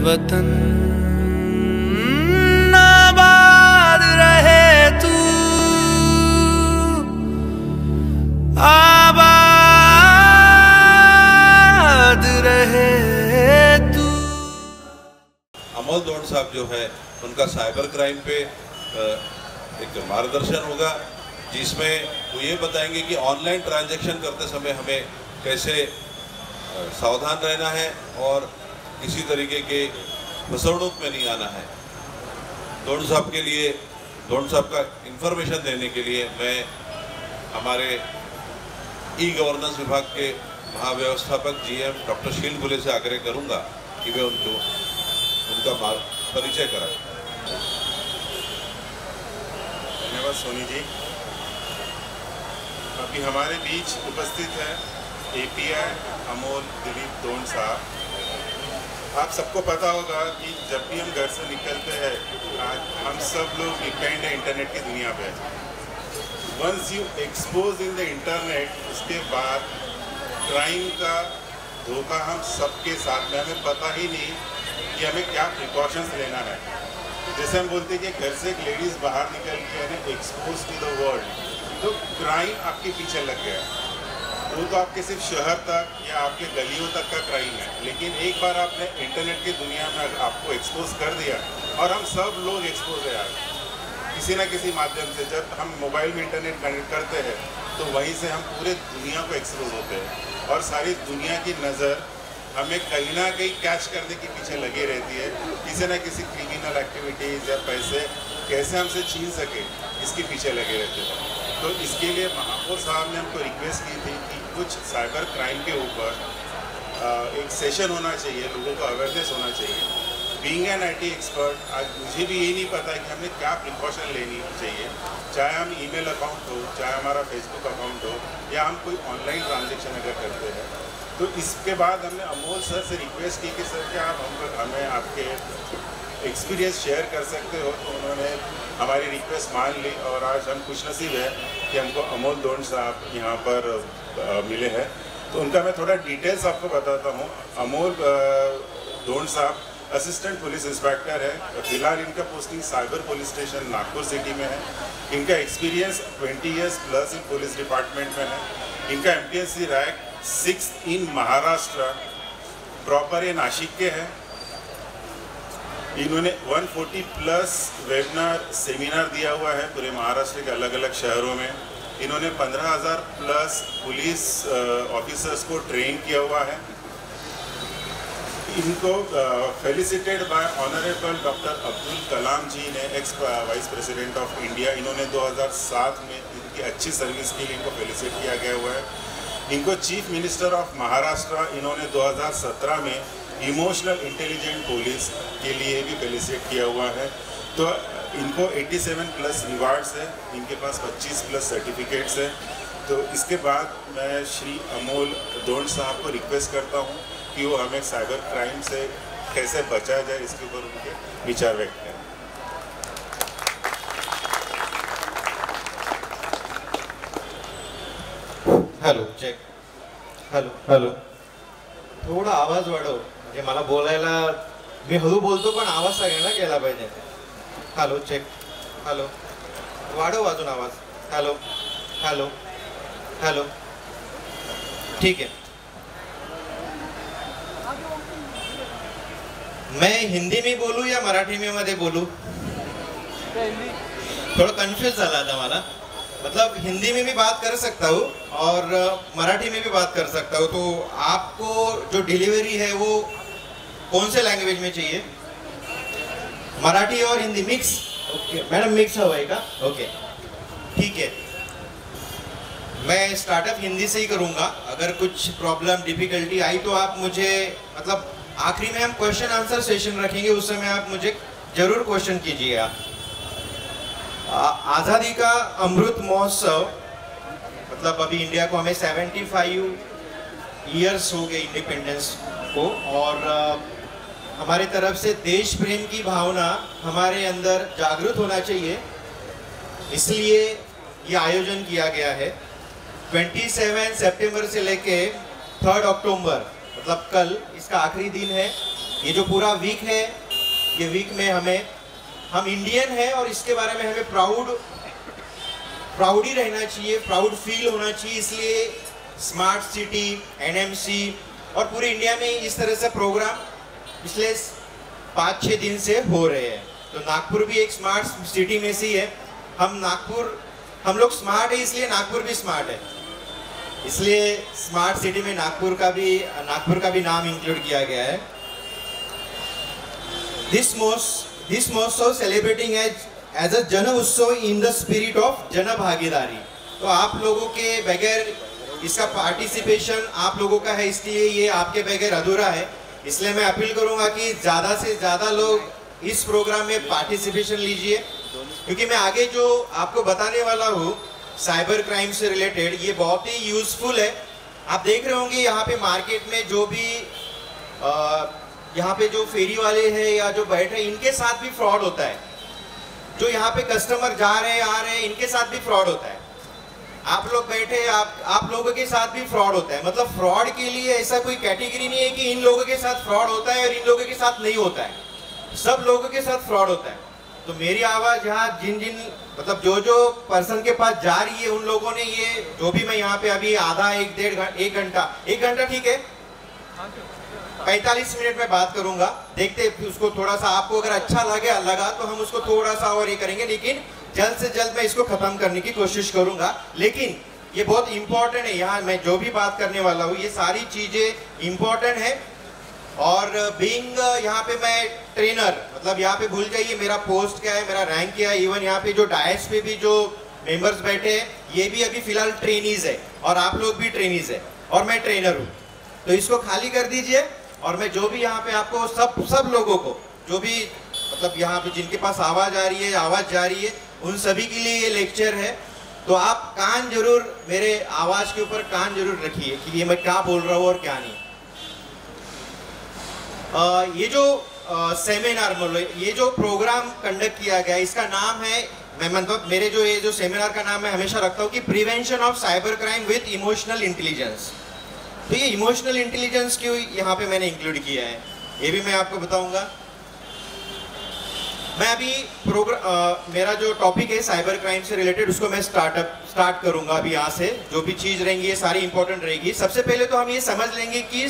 वतन, आबाद रहे तू, आबाद रहे तू। अमोल दौंड साहब जो है उनका साइबर क्राइम पे एक मार्गदर्शन होगा, जिसमें वो ये बताएंगे कि ऑनलाइन ट्रांजैक्शन करते समय हमें कैसे सावधान रहना है और किसी तरीके के फसवणूक में नहीं आना है। दौंड साहब का इंफॉर्मेशन देने के लिए मैं हमारे ई गवर्नेंस विभाग के महाव्यवस्थापक GM डॉक्टर शील बुले से आग्रह करूंगा कि वे उनका परिचय कराएं। धन्यवाद सोनी जी। अभी हमारे बीच उपस्थित है API अमोल दिलीप दौंड साहब। आप सबको पता होगा कि जब भी हम घर से निकलते हैं, आज हम सब लोग डिपेंड है इंटरनेट की दुनिया पे। Once you expose in the internet, उसके बाद क्राइम का धोखा हम सबके साथ में, हमें पता ही नहीं कि हमें क्या प्रिकॉशंस लेना है। जैसे हम बोलते हैं कि घर से एक लेडीज़ बाहर निकल के एक्सपोज टू द वर्ल्ड, तो क्राइम आपके पीछे लग गया। वो तो आपके सिर्फ शहर तक या आपके गलियों तक का क्राइम है, लेकिन एक बार आपने इंटरनेट की दुनिया में आपको एक्सपोज कर दिया, और हम सब लोग एक्सपोज है यार किसी ना किसी माध्यम से। जब हम मोबाइल में इंटरनेट कनेक्ट करते हैं तो वहीं से हम पूरे दुनिया को एक्सपोज होते हैं, और सारी दुनिया की नज़र हमें कहीं ना कहीं कैच करने के पीछे लगी रहती है। किसी ना किसी क्रिमिनल एक्टिविटीज़ या पैसे कैसे हमसे छीन सके, इसके पीछे लगे रहते हैं। तो इसके लिए महापौर साहब ने हमको रिक्वेस्ट की थी कि कुछ साइबर क्राइम के ऊपर एक सेशन होना चाहिए, लोगों को अवेयरनेस होना चाहिए। बीइंग एन IT एक्सपर्ट, आज मुझे भी यही नहीं पता है कि हमें क्या प्रिकॉशन लेनी चाहिए, चाहे हम ईमेल अकाउंट हो, चाहे हमारा फेसबुक अकाउंट हो, या हम कोई ऑनलाइन ट्रांजेक्शन अगर करते हैं। तो इसके बाद हमने अमोल सर से रिक्वेस्ट की कि सर क्या आप हमें आपके एक्सपीरियंस शेयर कर सकते हो। तो उन्होंने हमारी रिक्वेस्ट मान ली, और आज हम खुशनसीब है कि हमको अमोल दौंड साहब यहाँ पर मिले हैं। तो उनका मैं थोड़ा डिटेल्स आपको बताता हूँ। अमोल दौंड साहब असिस्टेंट पुलिस इंस्पेक्टर है। फिलहाल इनका posting cyber police station Nagpur city में है। इनका एक्सपीरियंस 20 ईयर्स प्लस इन पुलिस डिपार्टमेंट में है। इनका MPSC रैंक 6th इन महाराष्ट्र, प्रॉपर ये नासिक के हैं। इन्होंने 140 प्लस वेबिनार सेमिनार दिया हुआ है पूरे महाराष्ट्र के अलग अलग शहरों में। इन्होंने 15,000 प्लस पुलिस ऑफिसर्स को ट्रेन किया हुआ है। इनको फेलिसिटेड bye honourable doctor Abdul Kalam जी ने, x vice president of India. इन्होंने 2007 में इनकी अच्छी सर्विस के लिए इनको फेलिसिट किया गया हुआ है। इनको चीफ मिनिस्टर ऑफ महाराष्ट्र इन्होंने 2017 में इमोशनल इंटेलिजेंट पुलिस के लिए भी फेलिसिट किया हुआ है। तो इनको 87 प्लस रिवार्ड्स है, इनके पास 25 प्लस सर्टिफिकेट्स है। तो इसके बाद मैं श्री अमोल दौंड साहब को रिक्वेस्ट करता हूँ कि वो हमें साइबर क्राइम से कैसे बचा जाए, इसके ऊपर उनके विचार व्यक्त करें। हॅलो चेक, हॅलो थोडा आवाज वाढव, म्हणजे मला बोलायला, मी हळू बोलतो पण आवाज सगळ्यांना केला पाहिजे. हॅलो चेक, हॅलो वाढव अजून आवाज. हॅलो हॅलो हॅलो ठीक है. मैं हिंदी में बोलूँ या मराठी में मध्ये बोलूँ? थोड़ा कंफ्यूज झाला था मला. मतलब हिंदी में भी बात कर सकता हूँ और मराठी में भी बात कर सकता हूँ. तो आपको जो डिलीवरी है वो कौन से लैंग्वेज में चाहिए? मराठी और Hindi mix? Okay madam, mix हवा है का? ओके ठीक है. मैं स्टार्टअप हिंदी से ही करूँगा. अगर कुछ प्रॉब्लम डिफिकल्टी आई तो आप मुझे, मतलब आखिरी में हम क्वेश्चन आंसर सेशन रखेंगे, उस समय आप मुझे जरूर क्वेश्चन कीजिएगा. आज़ादी का अमृत महोत्सव, मतलब अभी इंडिया को हमें 75 ईयर्स हो गए इंडिपेंडेंस को, और हमारे तरफ से देश प्रेम की भावना हमारे अंदर जागृत होना चाहिए, इसलिए ये आयोजन किया गया है. 27 सितंबर से लेके 3 अक्टूबर, मतलब कल इसका आखिरी दिन है. ये जो पूरा वीक है, ये वीक में हम इंडियन है और इसके बारे में हमें प्राउड ही रहना चाहिए, प्राउड फील होना चाहिए। इसलिए स्मार्ट सिटी, एनएमसी और पूरे इंडिया में इस तरह से प्रोग्राम पिछले 5-6 दिन से हो रहे हैं। तो नागपुर भी एक स्मार्ट सिटी में से ही है। हम लोग स्मार्ट है, इसलिए नागपुर भी स्मार्ट है। इसलिए स्मार्ट सिटी में नागपुर का भी नाम इंक्लूड किया गया है। दिस महोत्सव सेलिब्रेटिंग एज अ जन उत्सव इन द स्पिरिट ऑफ जन भागीदारी। तो आप लोगों के बगैर इसका पार्टिसिपेशन आप लोगों का है, इसलिए ये आपके बगैर अधूरा है। इसलिए मैं अपील करूंगा कि ज़्यादा से ज़्यादा लोग इस प्रोग्राम में पार्टिसिपेशन लीजिए, क्योंकि मैं आगे जो आपको बताने वाला हूँ साइबर क्राइम से रिलेटेड, ये बहुत ही यूजफुल है। आप देख रहे होंगे यहाँ पे मार्केट में जो भी यहाँ पे जो फेरी वाले हैं या जो बैठे हैं, इनके साथ भी फ्रॉड होता है। जो यहाँ पे कस्टमर जा रहे हैं, आ रहे हैं, इनके साथ भी फ्रॉड होता है। आप लोग बैठे, आप लोगों के साथ भी फ्रॉड होता है। मतलब फ्रॉड के लिए ऐसा कोई कैटेगरी नहीं है कि इन लोगों के साथ फ्रॉड होता है और इन लोगों के साथ नहीं होता है। सब लोगों के साथ फ्रॉड होता है। तो मेरी आवाज़ यहाँ मतलब जो पर्सन के पास जा रही है, उन लोगों ने ये जो भी मैं यहाँ पे अभी आधा एक घंटा ठीक है, 45 मिनट में बात करूंगा। देखते उसको थोड़ा सा, आपको अगर अच्छा लगा तो हम उसको थोड़ा सा और ये करेंगे, लेकिन जल्द से जल्द मैं इसको खत्म करने की कोशिश करूंगा। लेकिन ये बहुत इंपॉर्टेंट है। यहाँ मैं जो भी बात करने वाला हूँ, ये सारी चीजें इंपॉर्टेंट है। और बीइंग यहाँ पे मैं ट्रेनर, मतलब यहाँ पे भूल जाइए मेरा पोस्ट क्या है, मेरा रैंक क्या है। इवन यहाँ पे जो डायस पे भी जो मेंबर्स बैठे हैं, ये भी अभी फिलहाल ट्रेनीज है और आप लोग भी ट्रेनीज है और मैं ट्रेनर हूँ। तो इसको खाली कर दीजिए और मैं जो भी यहाँ पे आपको सब लोगों को जो भी मतलब यहाँ पे जिनके पास आवाज़ आ रही है, आवाज़ जा रही है, उन सभी के लिए ये लेक्चर है। तो आप कान जरूर, मेरे आवाज़ के ऊपर कान जरूर रखिए कि ये मैं क्या बोल रहा हूँ और क्या नहीं। ये जो सेमिनार, ये जो प्रोग्राम कंडक्ट किया गया, इसका नाम है, मैं मतलब मेरे ये जो सेमिनार का नाम मैं हमेशा रखता हूँ कि prevention of cyber crime with emotional intelligence. तो ये इमोशनल इंटेलिजेंस क्यों यहाँ पे मैंने इंक्लूड किया है, ये भी मैं आपको बताऊंगा। मैं अभी मेरा जो टॉपिक है साइबर क्राइम से रिलेटेड, उसको मैं स्टार्ट करूंगा अभी यहाँ से। जो भी चीज़ रहेंगी ये सारी इंपॉर्टेंट रहेगी। सबसे पहले तो हम ये समझ लेंगे कि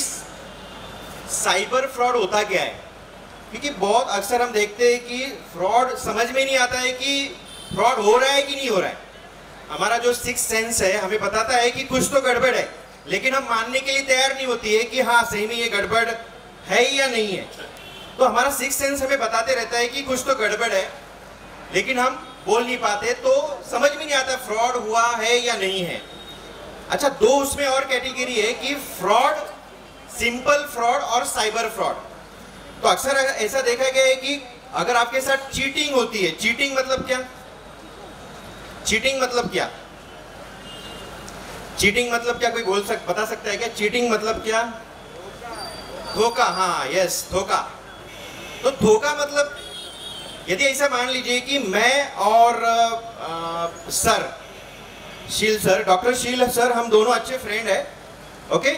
साइबर फ्रॉड होता क्या है, क्योंकि बहुत अक्सर हम देखते हैं कि फ्रॉड समझ में नहीं आता है कि फ्रॉड हो रहा है कि नहीं हो रहा है। हमारा जो सिक्स्थ सेंस है हमें बताता है कि कुछ तो गड़बड़ है, लेकिन हम मानने के लिए तैयार नहीं होती है कि हाँ सही में ये गड़बड़ है या नहीं है। तो हमारा सिक्स्थ सेंस हमें बताते रहता है कि कुछ तो गड़बड़ है, लेकिन हम बोल नहीं पाते, तो समझ में नहीं आता फ्रॉड हुआ है या नहीं है। अच्छा, दो उसमें और कैटेगरी है कि फ्रॉड, सिंपल फ्रॉड और साइबर फ्रॉड। तो अक्सर ऐसा देखा गया है कि अगर आपके साथ चीटिंग होती है, चीटिंग मतलब क्या? चीटिंग मतलब क्या? चीटिंग मतलब क्या? कोई बता सकता है क्या चीटिंग मतलब क्या? धोखा। हाँ, यस, धोखा। तो धोखा मतलब यदि ऐसा मान लीजिए कि मैं और शील सर, डॉक्टर शील सर, हम दोनों अच्छे फ्रेंड है, ओके,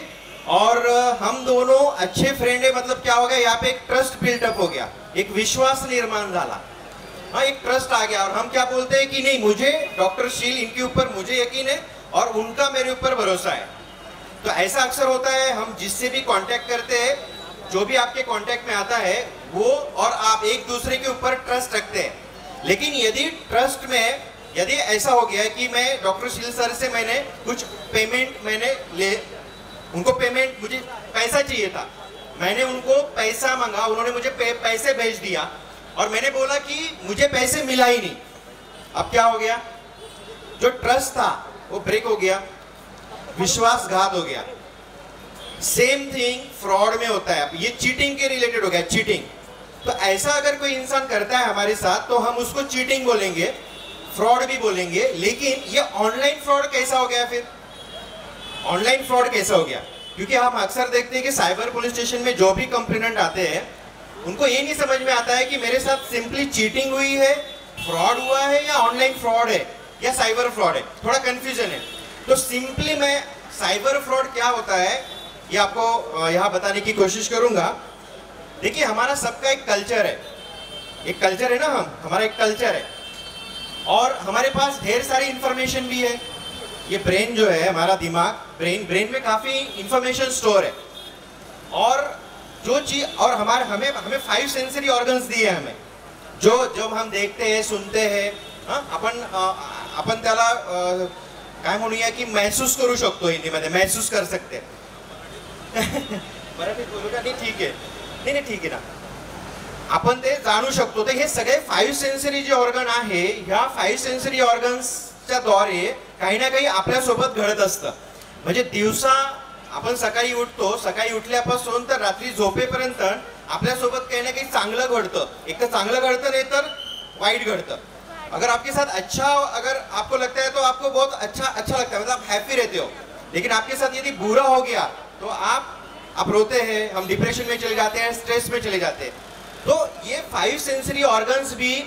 और हम दोनों अच्छे फ्रेंड है, मतलब क्या हो गया, यहाँ पे एक ट्रस्ट बिल्टअप हो गया, एक विश्वास निर्माण झाला। हाँ, एक ट्रस्ट आ गया और हम क्या बोलते हैं कि नहीं, मुझे डॉक्टर शील, इनके ऊपर मुझे यकीन है और उनका मेरे ऊपर भरोसा है। तो ऐसा अक्सर होता है, हम जिससे भी कांटेक्ट करते हैं, जो भी आपके कांटेक्ट में आता है, वो और आप एक दूसरे के ऊपर ट्रस्ट रखते हैं। लेकिन यदि ट्रस्ट में यदि ऐसा हो गया कि मैं डॉक्टर शील सर से मैंने कुछ पेमेंट उनको पेमेंट, मुझे पैसा चाहिए था, मैंने उनको पैसा मांगा, उन्होंने मुझे पैसे भेज दिया और मैंने बोला कि मुझे पैसे मिला ही नहीं। अब क्या हो गया, जो ट्रस्ट था वो ब्रेक हो गया, विश्वासघात हो गया। सेम थिंग फ्रॉड में होता है। ये चीटिंग के रिलेटेड हो गया, चीटिंग। तो ऐसा अगर कोई इंसान करता है हमारे साथ, तो हम उसको चीटिंग बोलेंगे, फ्रॉड भी बोलेंगे। लेकिन ये ऑनलाइन फ्रॉड कैसा हो गया? फिर ऑनलाइन फ्रॉड कैसा हो गया? क्योंकि हम अक्सर देखते हैं कि साइबर पुलिस स्टेशन में जो भी कंप्लेनेंट आते हैं, उनको ये नहीं समझ में आता है कि मेरे साथ सिंपली चीटिंग हुई है, फ्रॉड हुआ है, या ऑनलाइन फ्रॉड है, या साइबर फ्रॉड है। थोड़ा कंफ्यूजन है। तो सिंपली मैं साइबर फ्रॉड क्या होता है ये आपको यहाँ बताने की कोशिश करूंगा। देखिए हमारा सबका एक कल्चर है, एक कल्चर है ना, हमारा एक कल्चर है और हमारे पास ढेर सारी इंफॉर्मेशन भी है। ये ब्रेन जो है हमारा दिमाग, ब्रेन में काफी इंफॉर्मेशन स्टोर है और जो चीज और हमें 5 सेंसरी ऑर्गन्स दिए हैं हमें, जो जब हम देखते हैं सुनते हैं आपण त्याला काय म्हणूया की महसूस करू शकतो, हिंदीमध्ये महसूस कर सकते मराठीत बोलू का? नाही ठीक आहे, नाही ठीक आहे ना, आपण ते जाणू शकतो. तर हे सगळे 5 सेन्सरी जे ऑर्गन आहे, ह्या 5 सेन्सरी ऑर्गन्सच्या द्वारे काही ना काही आपल्यासोबत घडत असतं. म्हणजे दिवसा आपण सकाळी उठतो, सकाळी उठल्यापासून तर रात्री झोपेपर्यंत आपल्यासोबत काही ना काही चांगलं घडतं. एक तर चांगलं घडतं, नाही तर वाईट घडतं. अगर आपके साथ अच्छा, अगर आपको लगता है तो आपको बहुत अच्छा लगता है, मतलब आप हैप्पी रहते हो. लेकिन आपके साथ यदि बुरा हो गया तो आप रोते हैं, हम डिप्रेशन में चले जाते हैं, स्ट्रेस में चले जाते हैं. तो ये 5 सेंसरी ऑर्गन्स भी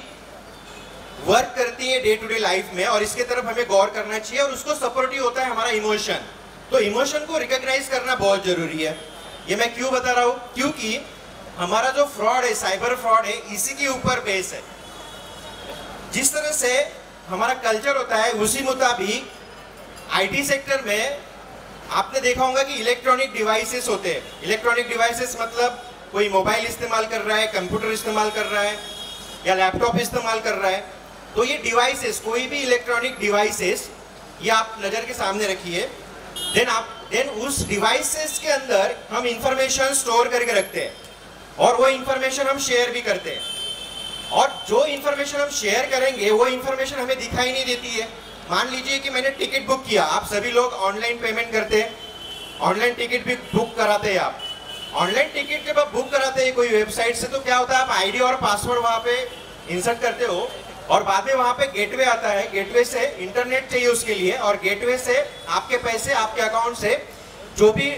वर्क करती है डे टू डे लाइफ में और इसके तरफ हमें गौर करना चाहिए. और उसको सपोर्टिव होता है हमारा इमोशन. तो इमोशन को रिकॉग्नाइज करना बहुत जरूरी है. ये मैं क्यों बता रहा हूँ? क्योंकि हमारा जो फ्रॉड है, साइबर फ्रॉड है, इसी के ऊपर बेस है. जिस तरह से हमारा कल्चर होता है उसी मुताबिक आईटी सेक्टर में आपने देखा होगा कि इलेक्ट्रॉनिक डिवाइसेस होते हैं. इलेक्ट्रॉनिक डिवाइसेस मतलब कोई मोबाइल इस्तेमाल कर रहा है, कंप्यूटर इस्तेमाल कर रहा है या लैपटॉप इस्तेमाल कर रहा है. तो ये डिवाइसेस, कोई भी इलेक्ट्रॉनिक डिवाइसेस, ये आप नज़र के सामने रखिए. देन उस डिवाइसेस के अंदर हम इंफॉर्मेशन स्टोर करके रखते हैं और वो इंफॉर्मेशन हम शेयर भी करते हैं. और जो इंफॉर्मेशन हम शेयर करेंगे वो इंफॉर्मेशन हमें दिखाई नहीं देती है. मान लीजिए कि मैंने टिकट बुक किया, आप सभी लोग ऑनलाइन पेमेंट करते हैं, ऑनलाइन टिकट भी बुक कराते हैं. आप ऑनलाइन टिकट जब आप बुक कराते हैं कोई वेबसाइट से, तो क्या होता है, आप आईडी और पासवर्ड वहाँ पे इंसर्ट करते हो और बाद में वहाँ पे गेटवे आता है. गेटवे से इंटरनेट चाहिए उसके लिए और गेटवे से आपके पैसे आपके अकाउंट से जो भी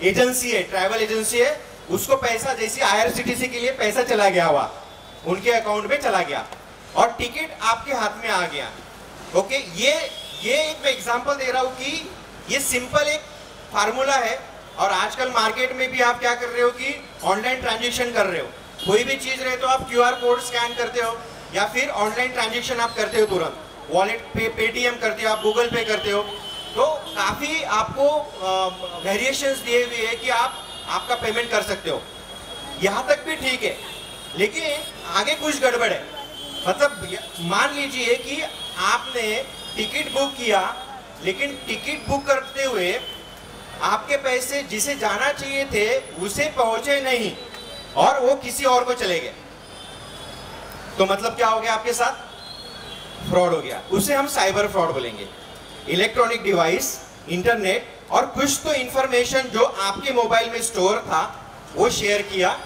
एजेंसी है, ट्रैवल एजेंसी है, उसको पैसा, जैसे IRCTC के लिए पैसा चला गया हुआ उनके अकाउंट में चला गया और टिकट आपके हाथ में आ गया. ओके, ये एक मैं एग्जांपल दे रहा हूँ कि ये सिंपल एक फार्मूला है. और आजकल मार्केट में भी आप क्या कर रहे हो कि ऑनलाइन ट्रांजेक्शन कर रहे हो. कोई भी चीज रहे तो आप QR कोड स्कैन करते हो या फिर ऑनलाइन ट्रांजेक्शन आप करते हो, तुरंत वॉलेट पे, पेटीएम करते हो, आप गूगल पे करते हो. तो काफी आपको वेरिएशंस दिए हुए है कि आप आपका पेमेंट कर सकते हो. यहाँ तक भी ठीक है, लेकिन आगे कुछ गड़बड़ है. मतलब मान लीजिए कि आपने टिकट बुक किया, लेकिन टिकट बुक करते हुए आपके पैसे जिसे जाना चाहिए थे उसे पहुंचे नहीं और वो किसी और को चले गए. तो मतलब क्या हो गया, आपके साथ फ्रॉड हो गया. उसे हम साइबर फ्रॉड बोलेंगे. इलेक्ट्रॉनिक डिवाइस, इंटरनेट और कुछ तो इंफॉर्मेशन जो आपके मोबाइल में स्टोर था वो शेयर किया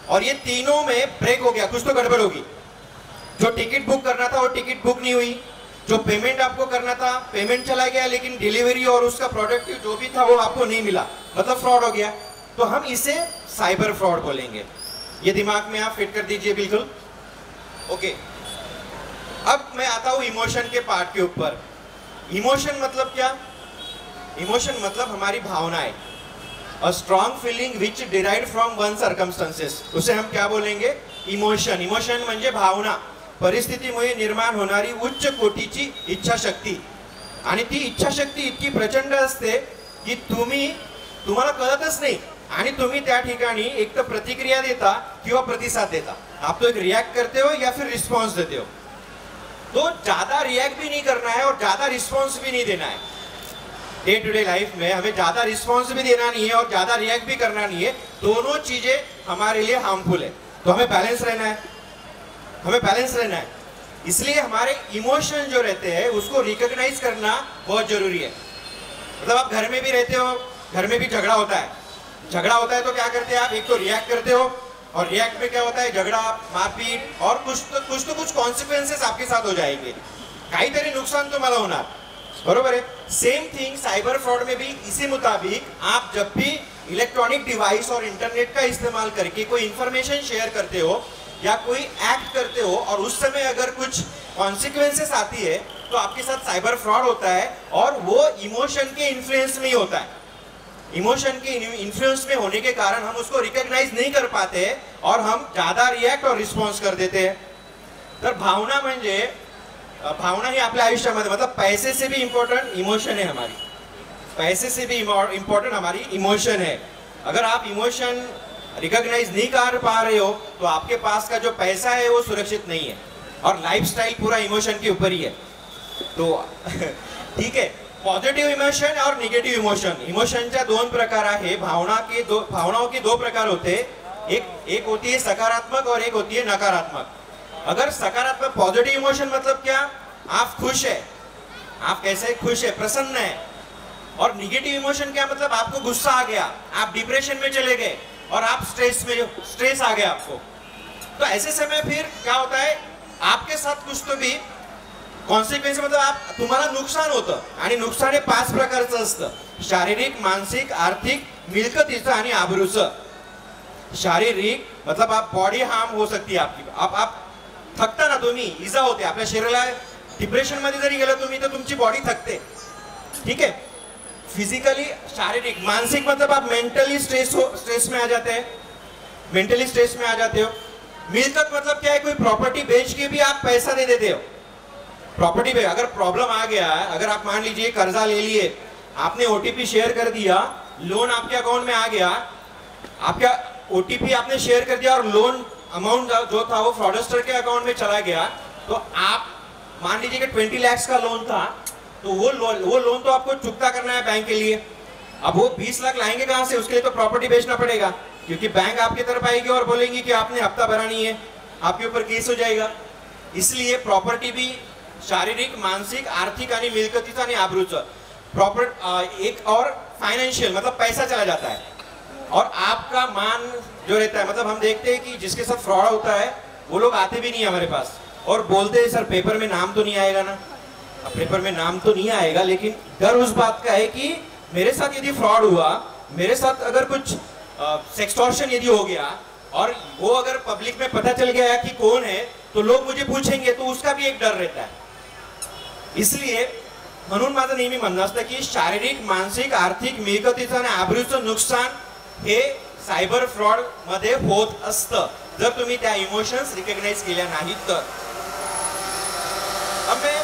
और ये तीनों में ब्रेक हो गया, कुछ तो गड़बड़ होगी. जो टिकट बुक करना था वो टिकट बुक नहीं हुई, जो पेमेंट आपको करना था पेमेंट चला गया, लेकिन डिलीवरी और उसका प्रोडक्ट जो भी था वो आपको नहीं मिला, मतलब फ्रॉड हो गया. तो हम इसे साइबर फ्रॉड बोलेंगे. ये दिमाग में आप फिट कर दीजिए बिल्कुल. ओके, अब मैं आता हूँ इमोशन के पार्ट के ऊपर. इमोशन मतलब क्या? इमोशन मतलब हमारी भावनाएं. A strong feeling which derived from one circumstances, उसे हम क्या बोलेंगे? इमोशन. इमोशन म्हणजे भावना, परिस्थितीमुळे निर्माण होणारी उच्च कोटीची इच्छाशक्ती. आणि ती इच्छाशक्ती इतकी प्रचंड असते की तुम्हाला कळतच नाही आणि तुम्ही त्या ठिकाणी एक तर प्रतिक्रिया देता किंवा प्रतिसाद देता. आप तो एक रिएक्ट करते हो या फिर रिस्पॉन्स देते हो. तो ज्यादा रिएक्ट भी नहीं करना है और ज्यादा रिस्पॉन्स भी नहीं देना है. डे टू डे लाइफ में हमें ज्यादा रिस्पॉन्स भी देना नहीं है और ज्यादा रिएक्ट भी करना नहीं है. दोनों चीजें हमारे लिए हार्मफुल है. तो हमें बैलेंस रहना है, हमें बैलेंस रहना है. इसलिए हमारे इमोशन जो रहते हैं उसको रिकॉग्नाइज करना बहुत जरूरी है. मतलब आप घर में भी रहते हो, घर में भी झगड़ा होता है. झगड़ा होता है तो क्या करते हैं आप? एक तो रिएक्ट करते हो और रिएक्ट में क्या होता है? झगड़ा, मारपीट और कुछ कॉन्सिक्वेंसेस आपके साथ हो जाएंगे. काहीतरी नुकसान तुम्हाला होणार. बरोबर है. सेम थिंग साइबर फ्रॉड में भी इसी मुताबिक आप जब भी इलेक्ट्रॉनिक डिवाइस और इंटरनेट का इस्तेमाल करके कोई इंफॉर्मेशन शेयर करते हो या कोई एक्ट करते हो और उस समय अगर कुछ कॉन्सिक्वेंसेस आती है तो आपके साथ साइबर फ्रॉड होता है और वो इमोशन के इन्फ्लुएंस में ही होता है. इमोशन के इन्फ्लुएंस में होने के कारण हम उसको रिकॉग्नाइज नहीं कर पाते और हम ज्यादा रिएक्ट और रिस्पॉन्स कर देते हैं. तर भावना म्हणजे भावना ही आपल्या आयुष्यामध्ये मतलब पैसे से भी इम्पोर्टेंट इमोशन है हमारी. पैसे से भी इम्पोर्टेंट हमारी इमोशन है. अगर आप इमोशन रिकॉग्नाइज नहीं कर पा रहे हो तो आपके पास का जो पैसा है वो सुरक्षित नहीं है और लाइफस्टाइल पूरा इमोशन के ऊपर ही है. तो ठीक है, पॉझिटिव्ह इमोशन और निगेटिव्ह इमोशन. इमोशनच्या दोन प्रकार आहे. भावनाओं के दो प्रकार होते हैं. एक होती है सकारात्मक और एक होती है नकारात्मक. अगर सकारात्मक पॉजिटिव इमोशन मतलब क्या, आप खुश है, आप कैसे खुश है, प्रसन्न है. और निगेटिव इमोशन क्या मतलब आपको गुस्सा आ गया, आप डिप्रेशन में चले गए और आप स्ट्रेस आ गया आपको. तो ऐसे समय फिर क्या होता है, आपके साथ कुछ तो भी कॉन्सिक्वेन्स मतलब आप तुम्हाला नुकसान होतं. आणि नुकसान हे 5 प्रकारचं असतं. शारीरिक, मानसिक, आर्थिक, मिळकतीचं आणि आबरूचं. शारीरिक मतलब आप बॉडी हार्म हो सकती है आपकी. आप थकता ना, तुम्ही इजा होते आपल्या शरीराला. डिप्रेशन मध्ये जरी गेला तुम्ही तर तुमची बॉडी थकते. ठीक है, फिजिकली, शारीरिक. मानसिक मतलब आप मेंटली स्ट्रेस में आ जाते हैं, मेंटली स्ट्रेस में आ जाते हो. मिलकत मतलब क्या है, कोई प्रॉपर्टी बेच के भी आप पैसा दे देते हो. प्रॉपर्टी पे अगर प्रॉब्लम आ गया है, अगर आप मान लीजिए कर्जा ले लिए, आपने ओटीपी शेयर कर दिया, लोन आपके अकाउंट में आ गया, आपका ओटीपी आपने शेयर कर दिया और लोन अमाउंट जो था वो फ्रॉडस्टर के अकाउंट में चला गया, तो आप मान लीजिए कि 20 लाख का लोन था, तो वो लोन तो आपको चुकता करना है बैंक के लिए. अब वो 20 लाख लाएंगे कहां से, उसके लिए तो प्रॉपर्टी बेचना पड़ेगा, क्योंकि बैंक आपकी तरफ आएगी और बोलेंगी कि आपने हफ्ता भरा नहीं है, आपके ऊपर केस हो जाएगा. इसलिए प्रॉपर्टी भी शारीरिक, मानसिक, आर्थिक आणि मिळकतीचं आणि आबरूचं. एक और फाइनेंशियल मतलब पैसा चला जाता है और आपका मान जो रहता है. मतलब हम देखते हैं कि जिसके साथ फ्रॉड होता है वो लोग आते भी नहीं है हमारे पास और बोलते हैं सर पेपर में नाम तो नहीं आएगा ना. पेपर में नाम तो नहीं आएगा, लेकिन डर उस बात का है कि मेरे साथ यदि फ्रॉड हुआ, मेरे साथ अगर कुछ सेक्सटॉर्शन यदि हो गया और वो अगर पब्लिक में पता चल गया कि कौन है तो लोग मुझे पूछेंगे, तो उसका भी एक डर रहता है. इसलिए म्हणून माझं नेहमी म्हणणं असतं की शारीरिक, मानसिक, आर्थिक, मिळकतीचं आणि आबरूचं नुकसान हे सायबर फ्रॉड मध्ये होत असतं जर तुम्ही त्या इमोशन्स रिकॉग्नाइज केल्या नाहीत तर. अब मैं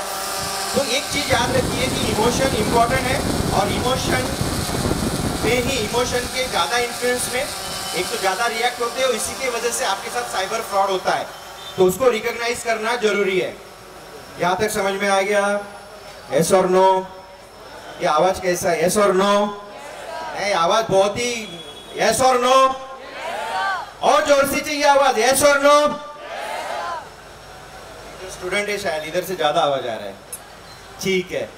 तो एक चीज याद रखिए कि इमोशन इंपॉर्टेंट है और इमोशन में ही इमोशन के ज्यादा इन्फ्लुएंस में एक तो ज्यादा रिएक्ट होते हो, इसी की वजह से आपके साथ साइबर फ्रॉड होता है. तो उसको रिकॉग्नाइज करना जरूरी है. यहाँ तक समझ में आ गया? यस और नो? ये आवाज कैसा है? यस और नो? नहीं, आवाज बहुत ही यस और नो? और जोर से चाहिए आवाज. यस और नो? स्टूडेंट है शायद, इधर से ज्यादा आवाज आ रहा है. ठीक है,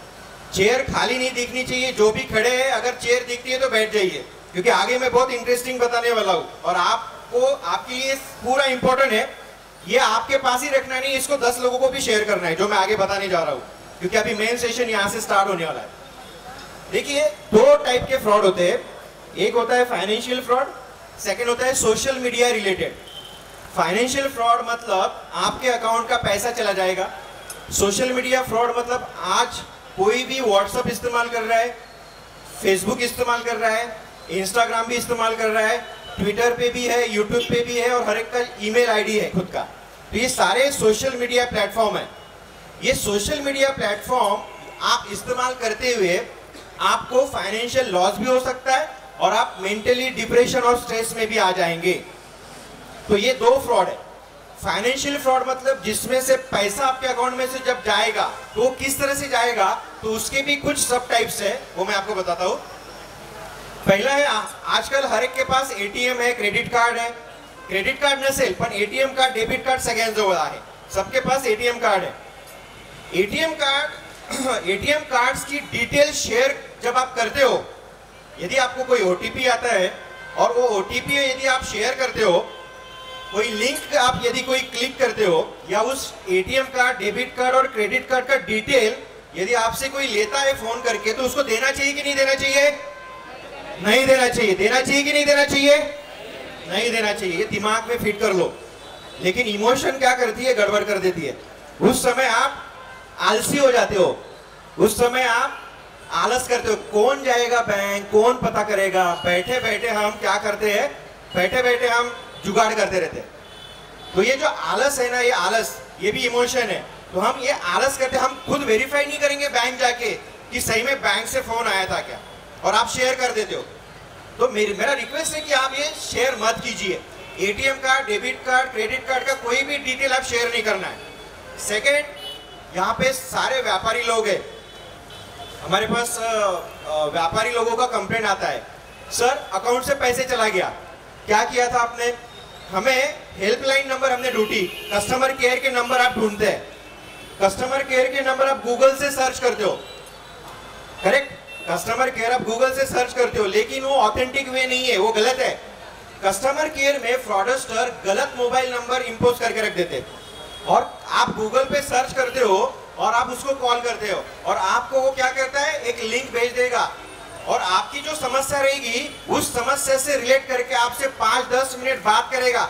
चेयर खाली नहीं दिखनी चाहिए. जो भी खड़े हैं अगर चेयर दिखती है तो बैठ जाइए, क्योंकि आगे मैं बहुत इंटरेस्टिंग बताने वाला हूँ और आपको आपके लिए पूरा इंपॉर्टेंट है. ये आपके पास ही रखना नहीं, इसको 10 लोगों को भी शेयर करना है जो मैं आगे बताने जा रहा हूँ, क्योंकि अभी मेन सेशन यहाँ से स्टार्ट होने वाला है. देखिए, 2 टाइप के फ्रॉड होते हैं. एक होता है फाइनेंशियल फ्रॉड, सेकंड होता है social media related. Financial fraud मतलब आपके अकाउंट का पैसा चला जाएगा. सोशल मीडिया फ्रॉड मतलब आज कोई भी व्हाट्सएप इस्तेमाल कर रहा है, फेसबुक इस्तेमाल कर रहा है, इंस्टाग्राम भी इस्तेमाल कर रहा है, ट्विटर पे भी है, यूट्यूब पे भी है और हर एक का ईमेल आईडी है खुद का. तो ये सारे सोशल मीडिया प्लेटफॉर्म है. ये सोशल मीडिया प्लेटफॉर्म आप इस्तेमाल करते हुए आपको फाइनेंशियल लॉस भी हो सकता है और आप मेंटली डिप्रेशन और स्ट्रेस में भी आ जाएंगे. तो ये 2 फ्रॉड है. फाइनेंशियल फ्रॉड मतलब जिसमें से पैसा आपके अकाउंट में से जब जाएगा तो वो किस तरह से जाएगा, तो उसके भी कुछ सब टाइप्स है, वो मैं आपको बताता हूँ. पहला है, आजकल हर एक के पास एटीएम है, क्रेडिट कार्ड है. क्रेडिट कार्ड नसेल पण एटीएम कार्ड, डेबिट कार्ड सगळ्यांजवळ आहे. सबके पास एटीएम कार्ड है. एटीएम कार्ड्स की डिटेल शेयर जब आप करते हो, यदि आपको कोई ओटीपी आता है और वो ओटीपी यदि आप शेयर करते हो, कोई लिंक आप यदि कोई क्लिक करते हो, या उस एटीएम कार्ड, डेबिट कार्ड और क्रेडिट कार्ड का डिटेल यदि आपसे कोई लेता है फोन करके, तो उसको देना चाहिए कि नहीं देना चाहिए? नहीं देना चाहिए. देना चाहिए कि नहीं देना चाहिए? नहीं देना चाहिए. ये दिमाग में फिट कर लो. लेकिन इमोशन क्या करती है, गड़बड़ कर देती है. उस समय आप आलसी हो जाते हो, उस समय आप आलस करते हो, कौन जाएगा बैंक, कौन पता करेगा, बैठे बैठे हम क्या करते हैं, बैठे बैठे हम जुगाड़ करते रहते हैं। तो ये जो आलस है ना, ये आलस, ये भी इमोशन है। तो हम ये आलस करते, हम खुद वेरीफाई नहीं करेंगे बैंक जाके कि सही में बैंक से फोन आया था क्या, और आप शेयर कर देते हो। तो मेरा रिक्वेस्ट है कि आप ये शेयर मत कीजिए। ATM card, debit card, credit card का कोई भी डिटेल आप शेयर नहीं करना है। सेकेंड, यहाँ पे सारे व्यापारी लोग हैं, हमारे पास व्यापारी लोगों का कंप्लेंट आता है, सर अकाउंट से पैसे चला गया, क्या किया था आपने? हमें हेल्पलाइन नंबर हमने ढूंढी, कस्टमर केयर के नंबर आप ढूंढते हैं, कस्टमर केयर के नंबर आप गूगल से सर्च करते हो, करेक्ट, कस्टमर केयर आप गूगल से सर्च करते हो, लेकिन वो ऑथेंटिक वे नहीं है, वो गलत है। कस्टमर केयर में फ्रॉडस्टर गलत मोबाइल नंबर इंपोज करके रख देते हैं, और आप गूगल पे सर्च करते हो और आप उसको कॉल करते हो, और आपको वो क्या करता है, एक लिंक भेज देगा, और आपकी जो समस्या रहेगी उस समस्या से रिलेट करके आपसे 5-10 मिनट बात करेगा,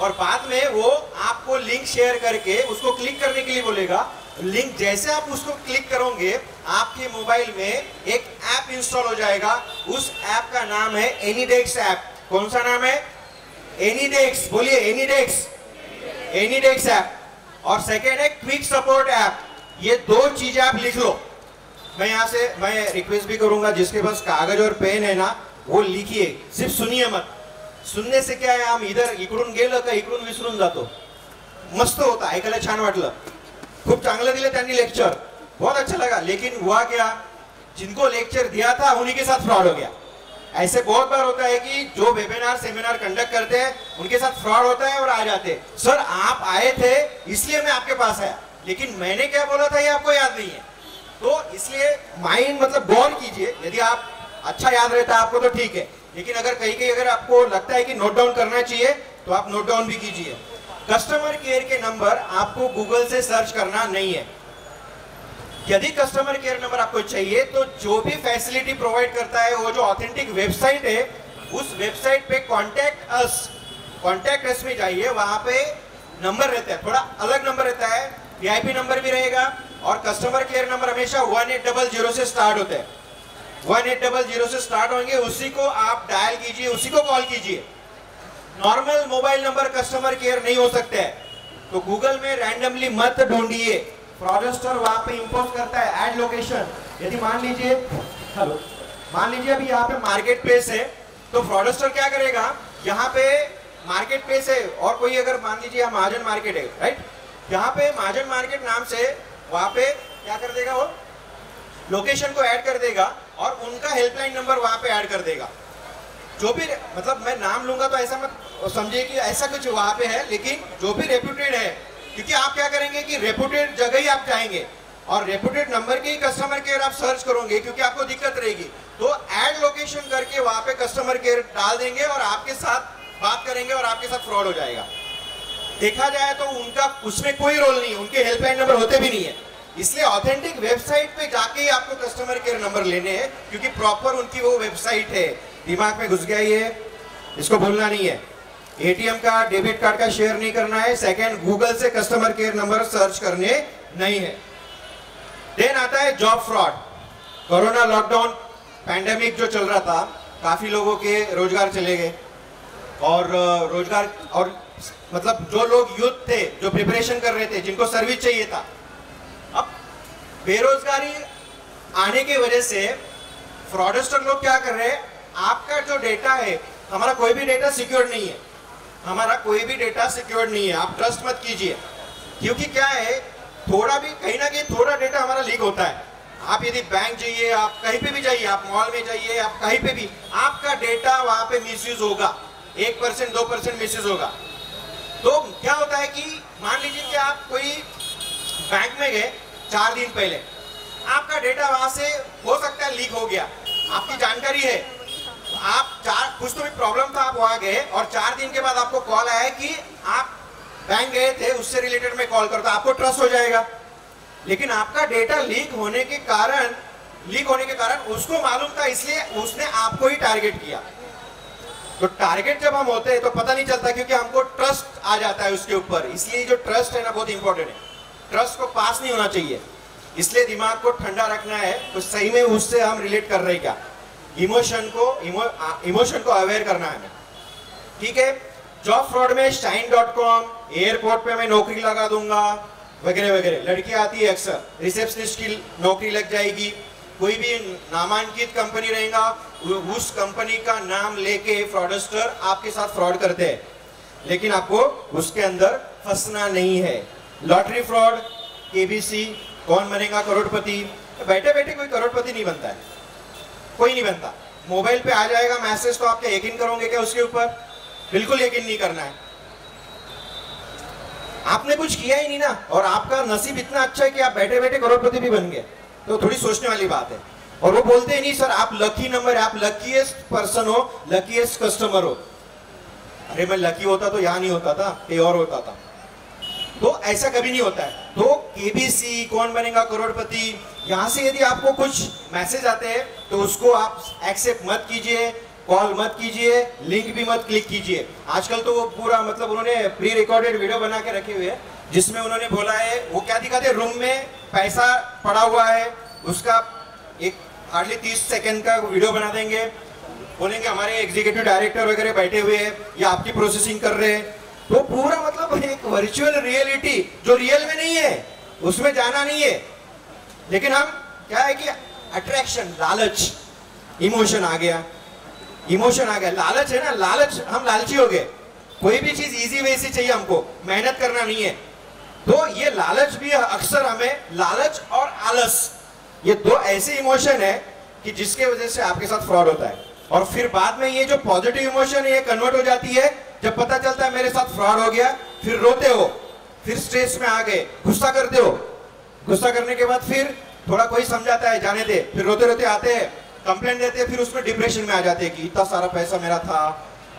और बाद में वो आपको लिंक शेयर करके उसको क्लिक करने के लिए बोलेगा। लिंक जैसे आप उसको क्लिक करोगे, आपके मोबाइल में एक ऐप इंस्टॉल हो जाएगा, उस ऐप का नाम है एनीडेक्स ऐप। कौन सा नाम है? एनीडेक्स, बोलिए एनीडेक्स, एनीडेक्स ऐप। और सेकेंड है क्विक सपोर्ट ऐप। ये दो चीजें आप लिख लो। मैं रिक्वेस्ट भी करूंगा, जिसके पास कागज और पेन है ना, वो लिखिए, सिर्फ सुनिए मत। सुनने से क्या आहे, आम्ही इधर इकडून गेलं का इकडून विसरून जातो। मस्त होता, ऐकायला छान वाटलं, खूप चांगलं दिलं त्यांनी लेक्चर, बहुत अच्छा लगा, लेकिन हुआ क्या, जिनको लेक्चर दिया था उन्हीं के साथ फ्रॉड हो गया। ऐसे बहुत बार होता है कि जो वेबिनार सेमिनार कंडक्ट करते हैं उनके साथ फ्रॉड होता है और आ जाते हैं, सर आप आए थे इसलिए मैं आपके पास आया, लेकिन मैंने क्या बोला था ये आपको याद नहीं है। तो इसलिए माइंड मतलब गौर कीजिए, यदि आप अच्छा याद रहता है आपको तो ठीक है, लेकिन अगर कहीं अगर आपको लगता है कि नोट डाउन करना चाहिए तो आप नोट डाउन भी कीजिए। कस्टमर केयर के नंबर आपको गूगल से सर्च करना नहीं है। यदि कस्टमर केयर नंबर आपको चाहिए तो जो भी फैसिलिटी प्रोवाइड करता है, वो जो ऑथेंटिक वेबसाइट है, उस वेबसाइट पे कॉन्टैक्ट अस में जाइए, वहां पे नंबर रहता है, थोड़ा अलग नंबर रहता है, वीआईपी नंबर भी रहेगा, और कस्टमर केयर नंबर हमेशा 1800 से स्टार्ट होता है। 1800 से स्टार्ट होंगे, उसी को आप डायल कीजिए, उसी को कॉल कीजिए। Normal mobile number customer care नहीं हो सकते हैं, तो गूगल में रैंडमली मत ढूंढिए। फ्रॉडस्टर वहां पे इंपोज करता है ऐड लोकेशन। यदि मान लीजिए अभी यहाँ पे मार्केट प्लेस है, तो फ्रॉडस्टर क्या करेगा, यहाँ पे मार्केट प्लेस है और कोई अगर मान लीजिए महाजन मार्केट है, राइट, यहाँ पे महाजन मार्केट नाम से वहां पे क्या कर देगा, वो लोकेशन को ऐड कर देगा और उनका हेल्पलाइन नंबर वहां पे ऐड कर देगा। जो भी मतलब मैं नाम लूंगा तो ऐसा मत समझिए कि ऐसा कुछ वहां पे है, लेकिन जो भी रेप्यूटेड है, क्योंकि आप क्या करेंगे कि रेप्यूटेड जगह ही आप जाएंगे और रेप्यूटेड नंबर के ही कस्टमर केयर आप सर्च करोगे, क्योंकि आपको दिक्कत रहेगी, तो ऐड लोकेशन करके वहां पे कस्टमर केयर डाल देंगे और आपके साथ बात करेंगे और आपके साथ फ्रॉड हो जाएगा। देखा जाए तो उनका उसमें कोई रोल नहीं है, उनके हेल्पलाइन नंबर होते भी नहीं है। इसलिए ऑथेंटिक वेबसाइट पे जाके ही आपको कस्टमर केयर नंबर लेने हैं, क्योंकि प्रॉपर उनकी वो वेबसाइट है। दिमाग में घुस गया ये, इसको भूलना नहीं है। एटीएम का, डेबिट कार्ड का शेयर नहीं करना है। सेकंड, गूगल से कस्टमर केयर नंबर सर्च करने नहीं है। देन आता है job fraud. Corona lockdown pandemic जो चल रहा था, काफी लोगों के रोजगार चले गए, और रोजगार और मतलब जो लोग यूथ थे, जो प्रिपरेशन कर रहे थे, जिनको सर्विस चाहिए था, अब बेरोजगारी आने की वजह से फ्रॉडस्टर लोग क्या कर रहे हैं, आपका जो डेटा है, हमारा कोई भी डेटा सिक्योर नहीं है, हमारा कोई भी डेटा सिक्योर नहीं है, आप ट्रस्ट मत कीजिए। क्योंकि क्या है, थोड़ा भी कहीं ना कहीं थोड़ा डेटा हमारा लीक होता है। आप यदि बैंक जाइए, आप कहीं पे भी जाइए, आप मॉल में जाइए, आप कहीं पे भी, आपका डेटा वहां पे मिसयूज होगा, 1% 2% मिसयूज होगा। तो क्या होता है कि मान लीजिए कि आप कोई बैंक में गए 4 दिन पहले, आपका डेटा वहां से हो सकता है लीक हो गया, आपकी जानकारी है, आप कुछ तो भी प्रॉब्लम था, आप वहां गए और 4 दिन के बाद आपको कॉल आया कि आप बैंक गए थे, उससे रिलेटेड में कॉल करता, आपको ट्रस्ट हो जाएगा। लेकिन आपका डेटा लीक होने के कारण उसको मालूम था, इसलिए उसने आपको ही टारगेट किया। तो टारगेट जब हम होते हैं तो पता नहीं चलता, क्योंकि हमको ट्रस्ट आ जाता है उसके ऊपर। इसलिए जो ट्रस्ट है ना, बहुत इंपॉर्टेंट है, ट्रस्ट को पास नहीं होना चाहिए। इसलिए दिमाग को ठंडा रखना है। तो सही में उससे हम रिलेट कर रहे हैं क्या, इमोशन को अवेयर करना है, ठीक है। जॉब फ्रॉड में shine.com, एयरपोर्ट पे मैं नौकरी लगा दूंगा वगैरह वगैरह। लड़की आती है अक्सर, रिसेप्शनिस्ट की नौकरी लग जाएगी। कोई भी नामांकित कंपनी रहेगा, उस कंपनी का नाम लेके फ्रॉडस्टर आपके साथ फ्रॉड करते हैं, लेकिन आपको उसके अंदर फंसना नहीं है। लॉटरी फ्रॉड, केबीसी, कौन बनेगा करोड़पति, बैठे बैठे कोई करोड़पति नहीं बनता है, कोई नहीं बनता। मोबाइल पे आ जाएगा मैसेज, तो आप क्या यकीन करोगे क्या उसके ऊपर? बिल्कुल यकीन नहीं करना है। आपने कुछ किया ही नहीं ना, और आपका नसीब इतना अच्छा है कि आप बैठे बैठे करोड़पति भी बन गए, तो थोड़ी सोचने वाली बात है। और वो बोलते ही नहीं सर आप लकी नंबर है, आप लकीएस्ट पर्सन हो, लकीएस्ट कस्टमर हो। अरे मैं लकी होता तो यहाँ नहीं होता था, कहीं और होता था। तो ऐसा कभी नहीं होता है। तो केबीसी, कौन बनेगा करोड़पति, यहाँ से यदि आपको कुछ मैसेज आते हैं तो उसको आप एक्सेप्ट मत कीजिए, कॉल मत कीजिए, लिंक भी मत क्लिक कीजिए। आजकल तो वो पूरा मतलब उन्होंने प्री रिकॉर्डेड वीडियो बना के रखे हुए हैं, जिसमें उन्होंने बोला है, वो क्या दिखाते हैं, रूम में पैसा पड़ा हुआ है, उसका एक हार्डली 30 सेकंड का वीडियो बना देंगे, बोलेंगे हमारे एग्जीक्यूटिव डायरेक्टर वगैरह बैठे हुए हैं या आपकी प्रोसेसिंग कर रहे हैं। तो पूरा मतलब एक वर्चुअल रियलिटी जो रियल में नहीं है, उसमें जाना नहीं है। लेकिन हम क्या है कि अट्रैक्शन, लालच, इमोशन आ गया, इमोशन आ गया, लालच है ना, लालच, हम लालची हो गए। कोई भी चीज इजी वे से चाहिए हमको, मेहनत करना नहीं है। तो ये लालच भी अक्सर हमें, लालच और आलस, ये दो ऐसे इमोशन है कि जिसके वजह से आपके साथ फ्रॉड होता है। और फिर बाद में ये जो पॉजिटिव इमोशन है ये कन्वर्ट हो जाती है जब पता चलता है मेरे साथ फ्रॉड हो गया। फिर रोते हो, फिर स्ट्रेस में आ गए, गुस्सा करते हो, गुस्सा करने के बाद फिर थोड़ा कोई समझाता है जाने दे, फिर रोते रोते आते हैं, कंप्लेंट देते हैं, फिर उसमें डिप्रेशन में आ जाते हैं कि इतना सारा पैसा मेरा था।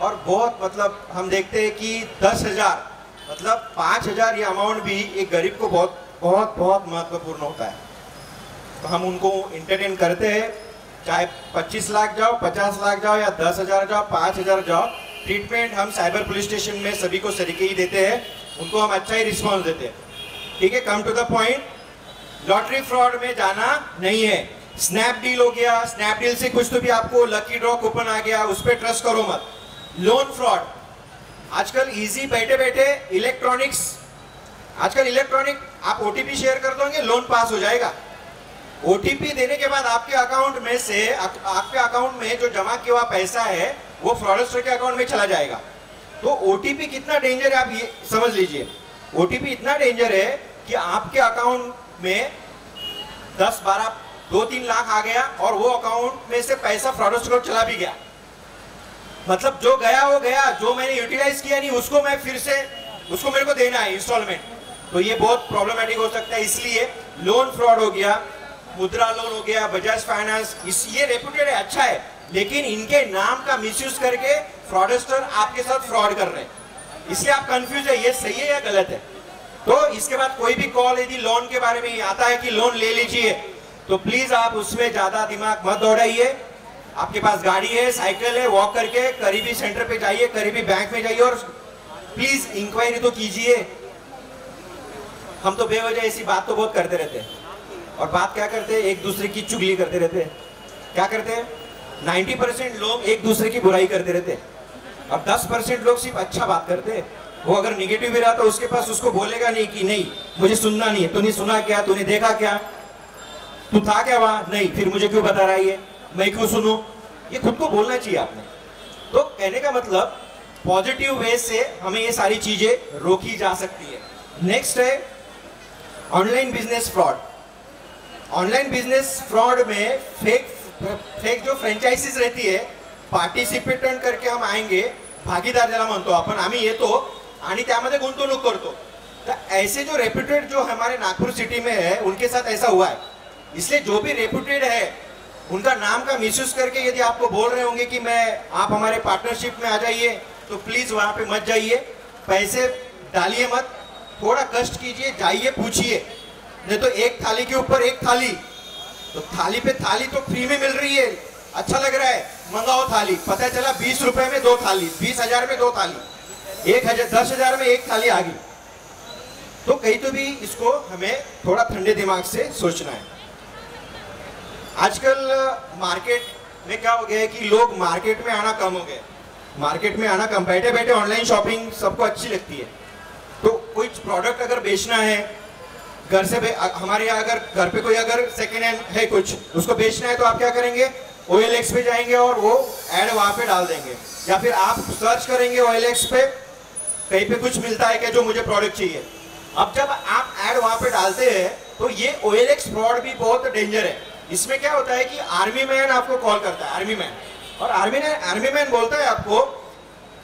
और बहुत मतलब हम देखते हैं कि 10,000 मतलब 5,000 ये अमाउंट भी एक गरीब को बहुत बहुत बहुत महत्वपूर्ण होता है। तो हम उनको एंटरटेन करते हैं, चाहे 25 लाख जाओ, 50 लाख जाओ या 10,000 जाओ, 5,000 जाओ, ट्रीटमेंट हम साइबर पुलिस स्टेशन में सभी को सरीके ही देते हैं, उनको हम अच्छा ही रिस्पॉन्स देते हैं, ठीक है। Come to the point, lottery fraud में जाना नहीं है। स्नैपडील हो गया, स्नैपडील से कुछ तो भी आपको लकी ड्रॉ कूपन आ गया, उस पर ट्रस्ट करो मत। लोन फ्रॉड, आजकल इजी बैठे बैठे इलेक्ट्रॉनिक्स, आजकल इलेक्ट्रॉनिक आप ओटीपी शेयर कर दोगे, लोन पास हो जाएगा। ओटीपी देने के बाद आपके अकाउंट में से, आपके अकाउंट में जो जमा किया हुआ पैसा है वो फ्रॉडस्टर के अकाउंट में चला जाएगा। तो ओटीपी कितना डेंजर है आप ये समझ लीजिए। ओटीपी इतना डेंजर है कि आपके अकाउंट में 10, 12, 2-3 लाख आ गया और वो अकाउंट में से पैसा फ्रॉडस्टर को चला भी गया। मतलब जो गया वो गया, जो मैंने यूटिलाइज किया नहीं उसको मैं फिर से, उसको मेरे को देना है इंस्टॉलमेंट। तो ये बहुत प्रॉब्लमेटिक हो सकता है। इसलिए लोन फ्रॉड हो गया, मुद्रा लोन हो गया, बजाज फाइनेंस, ये रेपुटेड है, अच्छा है, लेकिन इनके नाम का मिसयूज करके फ्रॉडस्टर आपके साथ फ्रॉड कर रहे हैं। इसलिए आप कंफ्यूज है, ये सही है या गलत है। तो इसके बाद कोई भी कॉल यदि लोन के बारे में आता है कि लोन ले लीजिए, तो प्लीज आप उसमें ज्यादा दिमाग मत दौड़ाइए। आपके पास गाड़ी है, साइकिल है, वॉक करके करीबी सेंटर पे जाइए, करीबी बैंक में जाइए और प्लीज इंक्वायरी तो कीजिए। हम तो बेवजह ऐसी बात तो बहुत करते रहते हैं, और बात क्या करते हैं, एक दूसरे की चुगली करते रहते हैं। क्या करते हैं, 90% लोग एक दूसरे की बुराई करते रहते हैं और 10% लोग सिर्फ अच्छा बात करते हैं। वो अगर निगेटिव भी रहा तो उसके पास उसको बोलेगा नहीं कि नहीं मुझे सुनना नहीं है, तूने सुना क्या, तूने देखा क्या, तू था क्या वहां, नहीं, फिर मुझे क्यों बता रहा है ये, मैं क्यों सुनूं। ये खुद को बोलना चाहिए आपने। तो कहने का मतलब पॉजिटिव वे से हमें ये सारी चीजें रोकी जा सकती है। नेक्स्ट है online business fraud. Online business fraud में फेक जो फ्रेंचाइजीज रहती है, पार्टिसिपेट करके हम आएंगे, भागीदार ज्याला म्हणतो आपण, आम्ही येतो आणि त्यामध्ये गुंतवणूक करतो। तो ऐसे जो रेप्यूटेड जो हमारे नागपुर सिटी में है उनके साथ ऐसा हुआ है। इसलिए जो भी रेप्यूटेड है उनका नाम का मिसयूज करके यदि आपको बोल रहे होंगे कि आप हमारे पार्टनरशिप में आ जाइए, तो प्लीज वहां पे मत जाइए, पैसे डालिए मत, थोड़ा कष्ट कीजिए, जाइए पूछिए। नहीं तो एक थाली के ऊपर एक थाली, तो थाली पे थाली तो फ्री में मिल रही है, अच्छा लग रहा है, मंगाओ थाली, पता चला 20 रुपए में 2 थाली, 20,000 में 2 थाली, 10,000 में एक थाली आ गई। तो कहीं तो भी इसको हमें थोड़ा ठंडे दिमाग से सोचना है। आजकल मार्केट में क्या हो गया है कि लोग मार्केट में आना कम हो गए, मार्केट में आना कम, बैठे बैठे ऑनलाइन शॉपिंग सबको अच्छी लगती है। तो कोई प्रोडक्ट अगर बेचना है घर से, हमारे यहाँ अगर घर पे कोई अगर सेकेंड हैंड है कुछ, उसको बेचना है तो आप क्या करेंगे, OLX पे जाएंगे और वो ऐड वहाँ पे डाल देंगे, या फिर आप सर्च करेंगे OLX पे कहीं पे कुछ मिलता है क्या जो मुझे प्रोडक्ट चाहिए। अब जब आप ऐड वहाँ पे डालते हैं तो ये OLX फ्रॉड भी बहुत डेंजर है। इसमें क्या होता है कि आर्मी मैन आपको कॉल करता है, आर्मी मैन, और आर्मी मैन बोलता है आपको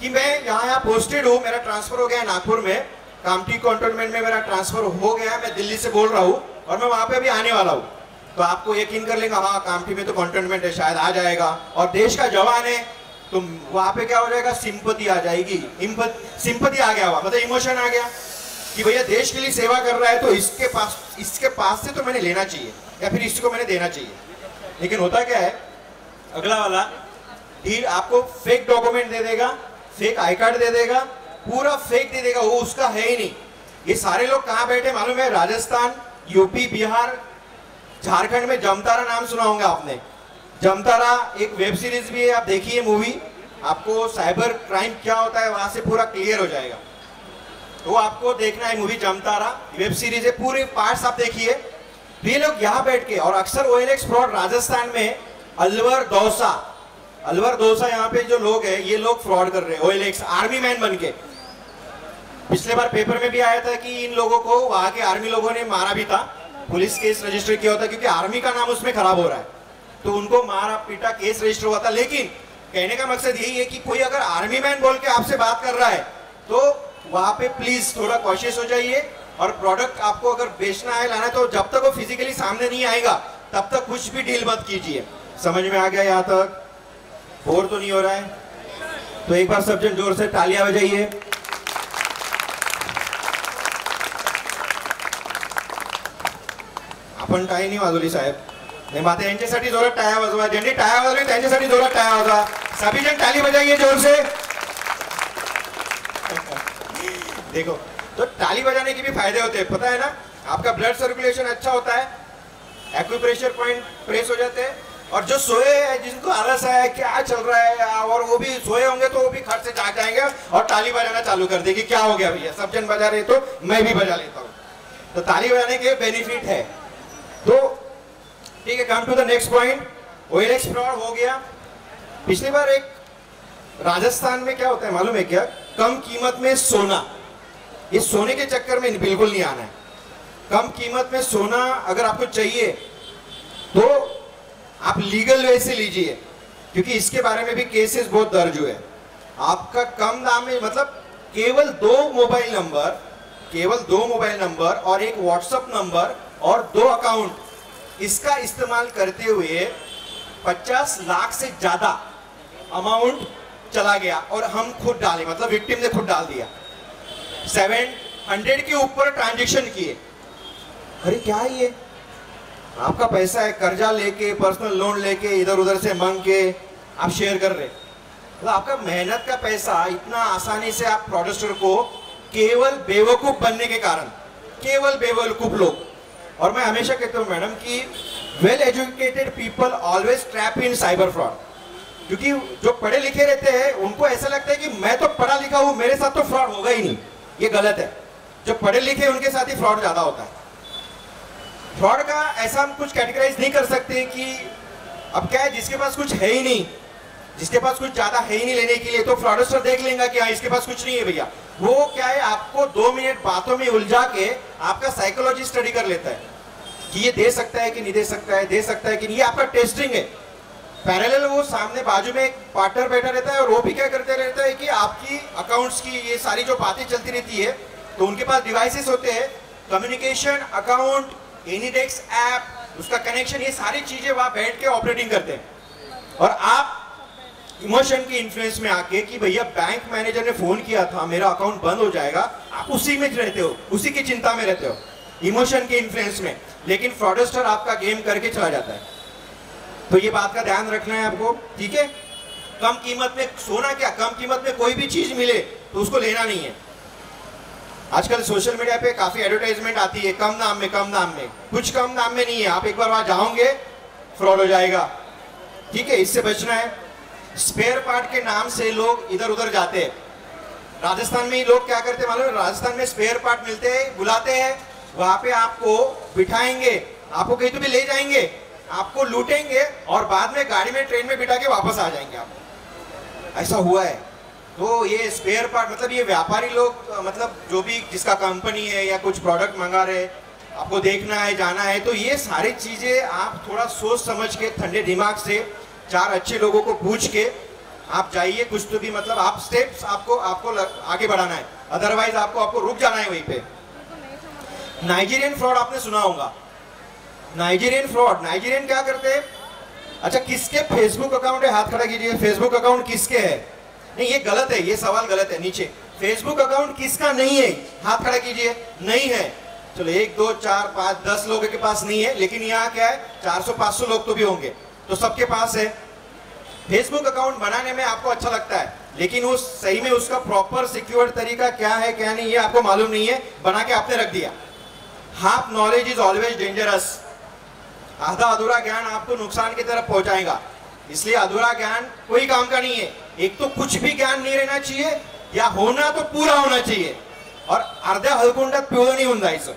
कि मैं यहाँ पोस्टेड हूँ, मेरा ट्रांसफर हो गया है नागपुर में, कामठी कंटोनमेंट में मेरा ट्रांसफर हो गया है, मैं दिल्ली से बोल रहा हूँ और मैं वहाँ पे अभी आने वाला हूँ। तो आपको यकीन कर लेगा, हाँ कामठी में तो कंटोनमेंट है, शायद आ जाएगा, और देश का जवान है, तो वहाँ पे क्या हो जाएगा, सिंपैथी आ जाएगी, सिंपैथी आ गया हुआ, मतलब इमोशन आ गया कि भैया देश के लिए सेवा कर रहा है तो इसके पास से तो मैंने लेना चाहिए या फिर इसको मैंने देना चाहिए। लेकिन होता क्या है, अगला वाला डील आपको फेक डॉक्यूमेंट दे देगा, फेक आई कार्ड दे देगा, पूरा फेक दे देगा, वो उसका है ही नहीं। ये सारे लोग कहाँ बैठे मालूम है, राजस्थान, यूपी, बिहार, झारखंड में जमतारा नाम सुना होगा आपने। जमतारा एक वेब सीरीज भी है, आप देखिए मूवी, आपको साइबर क्राइम क्या होता है वहां से पूरा क्लियर हो जाएगा। तो आपको देखना है मूवी जमतारा, वेब सीरीज है, पूरे पार्ट्स आप देखिए। ये लोग यहाँ बैठ के, और अक्सर OLX फ्रॉड राजस्थान में अलवर दौसा यहाँ पे जो लोग हैं, ये लोग फ्रॉड कर रहे हैं OLX आर्मी मैन बन के। पिछले बार पेपर में भी आया था कि इन लोगों को वहां के आर्मी लोगों ने मारा भी था, पुलिस केस रजिस्टर किया होता क्योंकि आर्मी का नाम उसमें खराब हो रहा है, तो उनको मारा पीटा, केस रजिस्टर हुआ था। लेकिन कहने का मकसद यही है कि कोई अगर आर्मी मैन बोल के आपसे बात कर रहा है तो वहां पे प्लीज थोड़ा कॉशियस हो जाइए, और प्रोडक्ट आपको अगर बेचना है, लाना है, तो जब तक वो फिजिकली सामने नहीं आएगा तब तक कुछ भी डील मत कीजिए। समझ में आ गया यहाँ तक? बोर तो नहीं हो रहा है? तो एक बार सब जन जोर से तालियां बजाइए। आपण काही नाही वाजवली साहेब, नाही माता यांच्यासाठी जोरात टाळ्या वाजवा, ज्यांनी टाळ्या वाजवली त्यांच्यासाठी जोरात टाळ्या वाजवा, सभी जन ताली बजाइए जोर से। देखो, तो ताली बजाने के भी फायदे होते हैं, पता है ना, आपका ब्लड सर्कुलेशन अच्छा होता है, एक्यूप्रेशर पॉइंट प्रेस हो जाते हैं, और जो सोए हैं, जिनको आलस है क्या चल रहा है, और वो भी सोए होंगे तो वो भी खट से जाग जाएंगे और ताली बजाना चालू कर देंगे। क्या हो गया भैया, सब जन बजा रहे तो मैं भी बजा लेता हूँ। तो ताली बजाने के बेनिफिट है। तो ठीक है, come to the next point. OLX fraud हो गया। पिछली बार एक राजस्थान में क्या होता है मालूम है क्या, कम कीमत में सोना, इस सोने के चक्कर में बिल्कुल नहीं आना है। कम कीमत में सोना अगर आपको चाहिए तो आप लीगल वे से लीजिए, क्योंकि इसके बारे में भी केसेस बहुत दर्ज हुए। आपका कम दाम में, मतलब केवल दो मोबाइल नंबर और एक व्हाट्सएप नंबर और 2 अकाउंट, इसका इस्तेमाल करते हुए 50 लाख से ज्यादा अमाउंट चला गया, और हम खुद डाले, मतलब विक्टिम ने खुद डाल दिया। 700 के ऊपर ट्रांजेक्शन किए। अरे क्या है ये, आपका पैसा है, कर्जा लेके, पर्सनल लोन लेके, इधर उधर से मांग के आप शेयर कर रहे, मतलब आपका मेहनत का पैसा इतना आसानी से आप फ्रॉडस्टर को, केवल बेवकूफ बनने के कारण, केवल बेवकूफ लोग। और मैं हमेशा कहता हूँ मैडम कि well educated people always trap in cyber fraud, क्योंकि जो पढ़े लिखे रहते हैं उनको ऐसा लगता है कि मैं तो पढ़ा लिखा हूँ, मेरे साथ तो फ्रॉड होगा ही नहीं। ये गलत है। जो पढ़े लिखे उनके साथ ही फ्रॉड ज्यादा होता है। फ्रॉड का ऐसा हम कुछ कैटेगराइज नहीं कर सकते कि अब क्या है, जिसके पास कुछ है ही नहीं, जिसके पास कुछ ज्यादा है ही नहीं लेने के लिए, तो फ्रॉडस्टर देख लेगा कि हाँ इसके पास कुछ नहीं है भैया। वो क्या है, आपको 2 मिनट बातों में उलझा के आपका साइकोलॉजी स्टडी कर लेता है कि ये दे सकता है कि नहीं दे सकता है, दे सकता है कि नहीं। ये आपका टेस्टिंग है। पैरेलल वो सामने बाजू में एक पार्टनर बैठा रहता है, और वो भी क्या करते रहता है कि आपकी अकाउंट्स की ये सारी जो बातें चलती रहती है, तो उनके पास डिवाइसेस होते हैं, कम्युनिकेशन, अकाउंट, एनीडेक्स ऐप, उसका कनेक्शन, ये सारी चीजें वहां बैठ के ऑपरेटिंग करते हैं। और आप इमोशन के इन्फ्लुएंस में आके कि भैया बैंक मैनेजर ने फोन किया था, मेरा अकाउंट बंद हो जाएगा, आप उसी में रहते हो, उसी की चिंता में रहते हो, इमोशन के इन्फ्लुएंस में। लेकिन फ्रॉडस्टर आपका गेम करके चला जाता है। तो ये बात का ध्यान रखना है आपको, ठीक है। कम कीमत में सोना क्या, कम कीमत में कोई भी चीज मिले तो उसको लेना नहीं है। आजकल सोशल मीडिया पे काफी एडवर्टाइजमेंट आती है कम दाम में, कम दाम में। कुछ कम दाम में नहीं है, आप एक बार वहां जाओगे फ्रॉड हो जाएगा, ठीक है, इससे बचना है। स्पेयर पार्ट के नाम से लोग इधर उधर जाते हैं। राजस्थान में ही लोग क्या करते हैं मालूम है, राजस्थान में स्पेयर पार्ट मिलते हैं, बुलाते हैं, वहां पे आपको बिठाएंगे, आपको कहीं तो भी ले जाएंगे, आपको लूटेंगे और बाद में गाड़ी में ट्रेन में बिठा के वापस आ जाएंगे आप। ऐसा हुआ है। तो ये स्पेयर पार्ट मतलब ये व्यापारी लोग मतलब जो भी जिसका कंपनी है या कुछ प्रोडक्ट मंगा रहे, आपको देखना है, जाना है, तो ये सारी चीजें आप थोड़ा सोच समझ के ठंडे दिमाग से 4 अच्छे लोगों को पूछ के आप जाइए। कुछ तो भी मतलब आप स्टेप्स आपको आगे बढ़ाना है, अदरवाइज आपको रुक जाना है वहीं पे। नाइजीरियन फ्रॉड आपने सुना होगा। नाइजीरियन फ्रॉड, नाइजीरियन क्या करते हैं? अच्छा, किसके फेसबुक अकाउंट है? हाथ खड़ा कीजिए। फेसबुक अकाउंट किसके है? नहीं, ये गलत है, ये सवाल गलत है। नीचे फेसबुक अकाउंट किसका नहीं है? हाथ खड़ा कीजिए। नहीं है, चलो 1 2 4 5 10 लोगों के पास नहीं है, लेकिन यहाँ क्या है 400-500 लोग तो भी होंगे, तो सबके पास है। फेसबुक अकाउंट बनाने में आपको अच्छा लगता है, लेकिन उस सही में उसका प्रॉपर सिक्योर तरीका क्या है क्या नहीं, ये आपको मालूम नहीं है, बना के आपने रख दिया। Half knowledge is always dangerous. आधा अधूरा ज्ञान आपको नुकसान की तरफ पहुंचाएगा, इसलिए अधूरा ज्ञान कोई काम का नहीं है। एक तो कुछ भी ज्ञान नहीं रहना चाहिए, या होना तो पूरा होना चाहिए, और अर्ध्या हलकुंडात पिवळं नाही होऊन जायचं।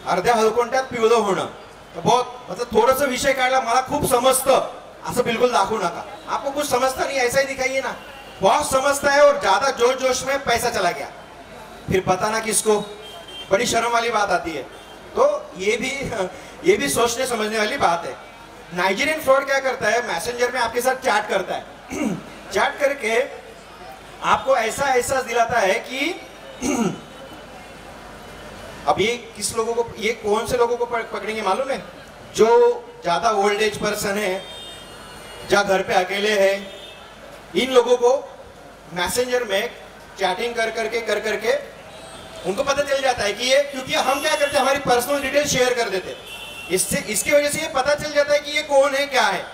अर्ध्या हलकुंडात पिवळं होणं बहुत मतलब थोडंसं विषय काढला मला खूप समजतं असं बिल्कुल दाखवू नका। आपको कुछ समझता नहीं ऐसा ही दिखाइए ना। बहुत समझता है और ज्यादा जोश जोश में पैसा चला गया, फिर पता ना किसको, बड़ी शर्म वाली बात आती है। तो ये भी सोचने समझने वाली बात है। नाइजीरियन फ्रॉड क्या करता है, मैसेंजर में आपके साथ चैट करता है। चैट करके आपको ऐसा एहसास दिलाता है कि अब ये किस लोगों को, ये कौन से लोगों को पकड़ेंगे मालूम है? जो ज्यादा ओल्ड एज पर्सन है, जो घर पे अकेले है, इन लोगों को मैसेंजर में चैटिंग कर करके उनको पता चल जाता है कि ये, क्योंकि हम क्या करते हैं हमारी पर्सनल डिटेल शेयर कर देते हैं, इसकी वजह से ये पता चल जाता है कि ये कौन है क्या है।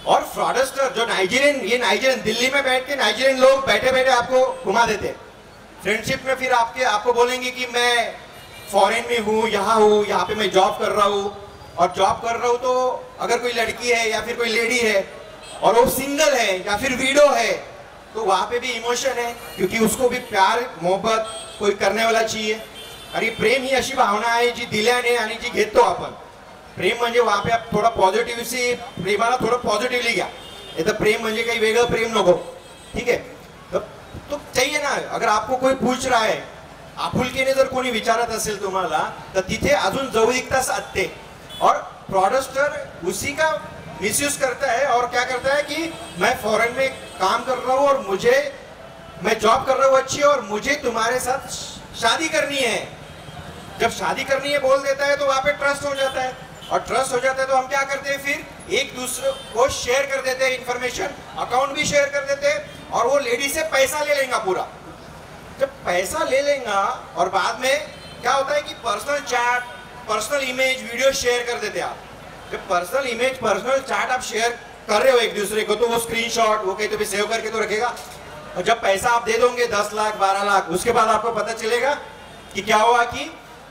और फ्रॉडस्टर जो नाइजीरियन दिल्ली में बैठ के नाइजीरियन लोग बैठे बैठे आपको घुमा देते हैं। फ्रेंडशिप में फिर आपको बोलेंगे कि मैं फॉरेन में हूँ, यहाँ पे मैं जॉब कर रहा हूँ, और जॉब कर रहा हूँ तो अगर कोई लड़की है या फिर कोई लेडी है और वो सिंगल है या फिर विडो है, तो वहाँ पे भी इमोशन है, क्योंकि उसको भी प्यार मोहब्बत कोई करने वाला चाहिए। अरे प्रेम ही अशी भावना आहे जी दिल्याने आणि जी घेतो आपण। प्रेम म्हणजे वहाँ पे आप थोड़ा पॉझिटिव्ह प्रेमाला थोडं पॉझिटिव्हली घ्या, नाही तर प्रेम म्हणजे काही वेगळं प्रेम नको, ठीक है? तो चाहिए ना। अगर आपको कोई पूछ रहा है, आपुलकीने जर कोणी विचारत असेल तुम्हाला, तर तिथे अजून जवळीकता साधते। और फ्रॉडस्टर उसी का मिसयूज करता है और क्या करता है कि मैं फॉरेन में काम कर रहा हूँ और मैं जॉब कर रहा हूँ अच्छी, और मुझे तुम्हारे साथ शादी करनी है। जब शादी करनी है बोल देता है तो वहां पे ट्रस्ट हो जाता है, और ट्रस्ट हो जाता है तो हम क्या करते हैं, फिर एक दूसरे को शेयर कर देते हैं इन्फॉर्मेशन, अकाउंट भी शेयर कर देते हैं, और वो लेडी से पैसा ले लेगा पूरा। जब पैसा ले लेगा और बाद में क्या होता है कि personal chat, personal image, video share कर देते हैं आप। जब पर्सनल इमेज, पर्सनल चैट आप शेयर कर रहे हो एक दूसरे को, तो वो स्क्रीनशॉट वो कहीं तो भी सेव करके तो रखेगा, और जब पैसा आप दे दोगे 10 लाख 12 लाख, उसके बाद आपको पता चलेगा कि क्या हुआ कि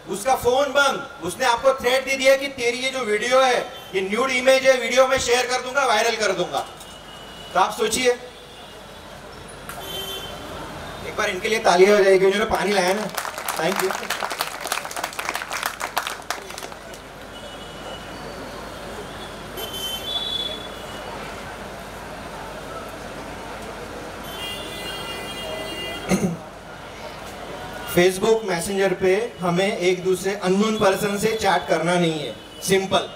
उसका फोन बंद, उसने आपको थ्रेट दे दिया कि तेरी ये जो वीडियो है, ये न्यूड इमेज है, वीडियो में शेयर कर दूंगा, वायरल कर दूंगा। तो आप सोचिए, एक बार इनके लिए तालियां हो जाएगी, उन्होंने पानी लाया ना। Thank you. फेसबुक मैसेंजर पे हमें एक दूसरे अननोन पर्सन से चैट करना नहीं है, सिंपल।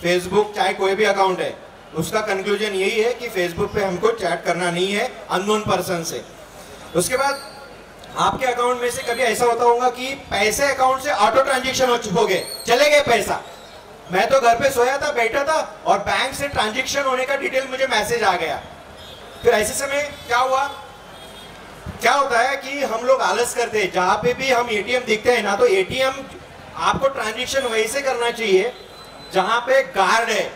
फेसबुक चाहे कोई भी अकाउंट है, उसका कंक्लूजन यही है कि फेसबुक पे हमको चैट करना नहीं है अननोन पर्सन से। उसके बाद आपके अकाउंट में से कभी ऐसा होता होगा कि पैसे अकाउंट से ऑटो ट्रांजेक्शन हो गए, चले गए पैसा। मैं तो घर पे सोया था, बैठा था, और बैंक से ट्रांजेक्शन होने का डिटेल मुझे मैसेज आ गया। फिर ऐसे समय क्या होता है कि हम लोग आलस करते हैं। जहां पे भी हम एटीएम दिखते हैं ना, तो एटीएम आपको ट्रांजैक्शन वैसे करना चाहिए जहां पे गार्ड है,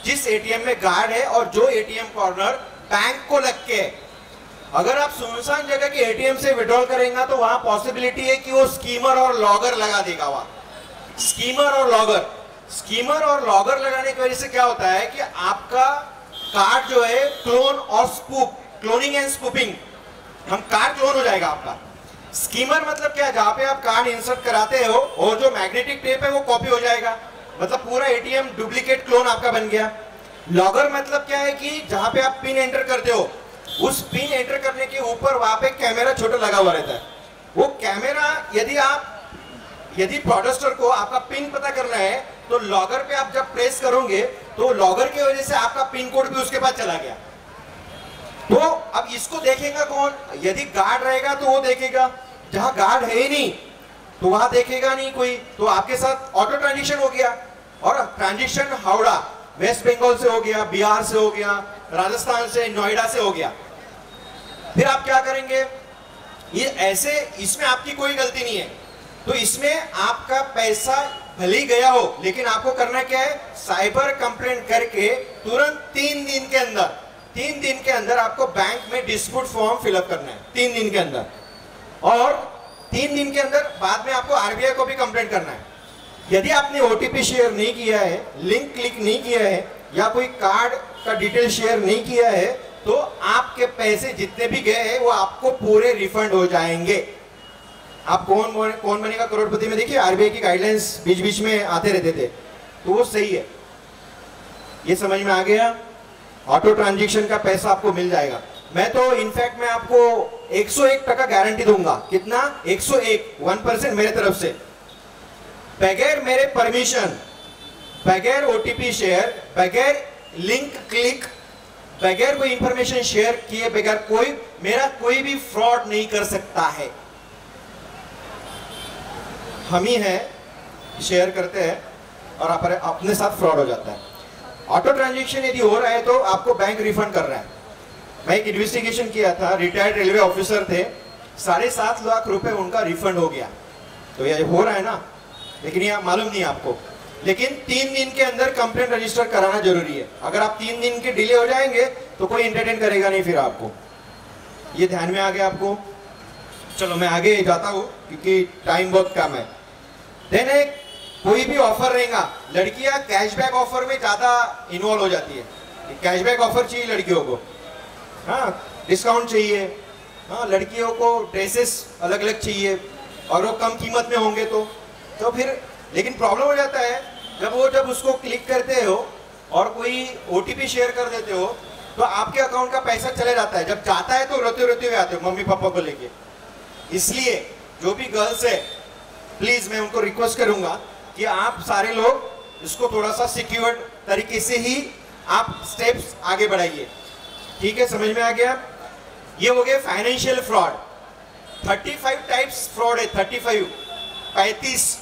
जिस एटीएम में गार्ड है और जो एटीएम कॉर्नर बैंक को लग के, अगर आप सुनसान जगह के एटीएम से विड्रॉल करेंगे तो वहां पॉसिबिलिटी है कि वो स्कीमर और लॉगर लगा देगा। वहां स्कीमर और लॉगर लगाने की वजह से क्या होता है कि आपका कार्ड जो है क्लोन और स्पूप, क्लोनिंग एंड स्पूपिंग, हम कार्ड क्लोन हो जाएगा आपका। स्कीमर मतलब क्या है, जहां पे आप कार्ड इंसर्ट कराते हो और जो मैग्नेटिक टेप है वो कॉपी हो जाएगा, मतलब पूरा एटीएम डुप्लीकेट क्लोन आपका बन गया। लॉगर मतलब क्या है कि जहां पे आप पिन एंटर करते हो, उस पिन एंटर करने के ऊपर वहां पे कैमरा छोटा लगा हुआ रहता है। वो कैमरा यदि फ्रॉडस्टर को आपका पिन पता करना है तो लॉगर पे आप जब प्रेस करोगे तो लॉगर की वजह से आपका पिन कोड भी उसके पास चला गया। तो अब इसको देखेगा कौन? यदि गार्ड रहेगा तो वो देखेगा, जहां गार्ड है ही नहीं तो वहां देखेगा नहीं कोई, तो आपके साथ ऑटो ट्रांजेक्शन हो गया। और ट्रांजेक्शन हावड़ा वेस्ट बंगाल से हो गया, बिहार से हो गया, राजस्थान से, नोएडा से हो गया। फिर आप क्या करेंगे? ये ऐसे, इसमें आपकी कोई गलती नहीं है, तो इसमें आपका पैसा भले ही गया हो, लेकिन आपको करना क्या है? साइबर कंप्लेंट करके तुरंत 3 दिन के अंदर आपको बैंक में डिस्प्यूट फॉर्म फिलअप करना है, 3 दिन के अंदर। और 3 दिन के अंदर बाद में आपको आरबीआई को भी कंप्लेंट करना है। यदि आपने ओटीपी शेयर नहीं किया है, लिंक क्लिक नहीं किया है, या कोई कार्ड का डिटेल शेयर नहीं किया है, तो आपके पैसे जितने भी गए हैं वो आपको पूरे रिफंड हो जाएंगे। आप कौन बनेगा करोड़पति में देखिए आरबीआई की गाइडलाइंस बीच बीच में आते रहते थे, तो वो सही है। ये समझ में आ गया? ऑटो ट्रांजेक्शन का पैसा आपको मिल जाएगा। मैं तो इनफैक्ट मैं आपको 101% गारंटी दूंगा। कितना? 101% मेरे तरफ से, बगैर मेरे परमिशन, बगैर ओटीपी शेयर, बगैर लिंक क्लिक, बगैर कोई इंफॉर्मेशन शेयर किए बगैर कोई भी फ्रॉड नहीं कर सकता है। हम ही है शेयर करते हैं और अपने साथ फ्रॉड हो जाता है। ऑटो ट्रांजेक्शन यदि हो रहा है तो आपको बैंक रिफंड कर रहा है। मैं एक इन्वेस्टिगेशन किया था, रिटायर्ड रेलवे ऑफिसर थे, 7.5 लाख रुपए उनका रिफंड हो गया। तो ये हो रहा है ना, लेकिन ये मालूम नहीं आपको। लेकिन 3 दिन के अंदर कंप्लेंट रजिस्टर कराना जरूरी है। अगर आप 3 दिन के डिले हो जाएंगे तो कोई एंटरटेन करेगा नहीं फिर आपको। ये ध्यान में आ गया आपको? चलो मैं आगे जाता हूँ क्योंकि टाइम बहुत कम है। देन एक कोई भी ऑफर रहेगा, लड़कियां कैशबैक ऑफर में ज्यादा इन्वॉल्व हो जाती है। कैशबैक ऑफर चाहिए लड़कियों को, हाँ डिस्काउंट चाहिए, हाँ लड़कियों को ड्रेसेस अलग अलग चाहिए और वो कम कीमत में होंगे तो फिर, लेकिन प्रॉब्लम हो जाता है जब उसको क्लिक करते हो और कोई ओटीपी शेयर कर देते हो तो आपके अकाउंट का पैसा चले जाता है। जब जाता है तो रोते रोते हुए आते हो मम्मी पापा को लेके। इसलिए जो भी गर्ल्स है प्लीज मैं उनको रिक्वेस्ट करूंगा कि आप सारे लोग इसको थोड़ा सा सिक्योर्ड तरीके से ही आप स्टेप्स आगे बढ़ाइए। ठीक है, समझ में आ गया? ये हो गया फाइनेंशियल फ्रॉड। 35 टाइप्स फ्रॉड है, 35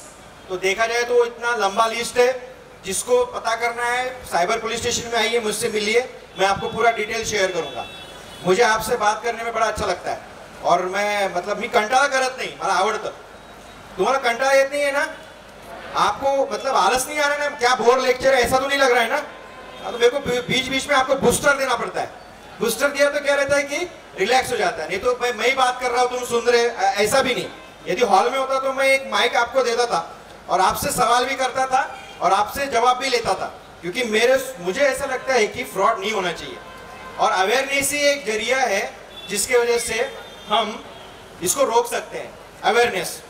तो देखा जाए तो इतना लंबा लिस्ट है। जिसको पता करना है साइबर पुलिस स्टेशन में आइए, मुझसे मिलिए, मैं आपको पूरा डिटेल शेयर करूंगा। मुझे आपसे बात करने में बड़ा अच्छा लगता है और मैं मतलब मी कंटाळा करत नहीं, मला आवडतं। तुम्हारा कंटाळा येत नहीं है ना? आपको मतलब आलस नहीं आ रहा है ना? क्या बोर लेक्चर है ऐसा तो नहीं लग रहा है ना? तो मेरे को बीच बीच में आपको बूस्टर देना पड़ता है। बूस्टर दिया तो क्या रहता है कि रिलैक्स हो जाता है, नहीं तो मैं ही बात कर रहा हूँ तुम सुन रहे, ऐसा भी नहीं। यदि हॉल में होता तो मैं एक माइक आपको देता था और आपसे सवाल भी करता था और आपसे जवाब भी लेता था, क्योंकि मुझे ऐसा लगता है कि फ्रॉड नहीं होना चाहिए और अवेयरनेस ही एक जरिया है जिसके वजह से हम इसको रोक सकते हैं, अवेयरनेस।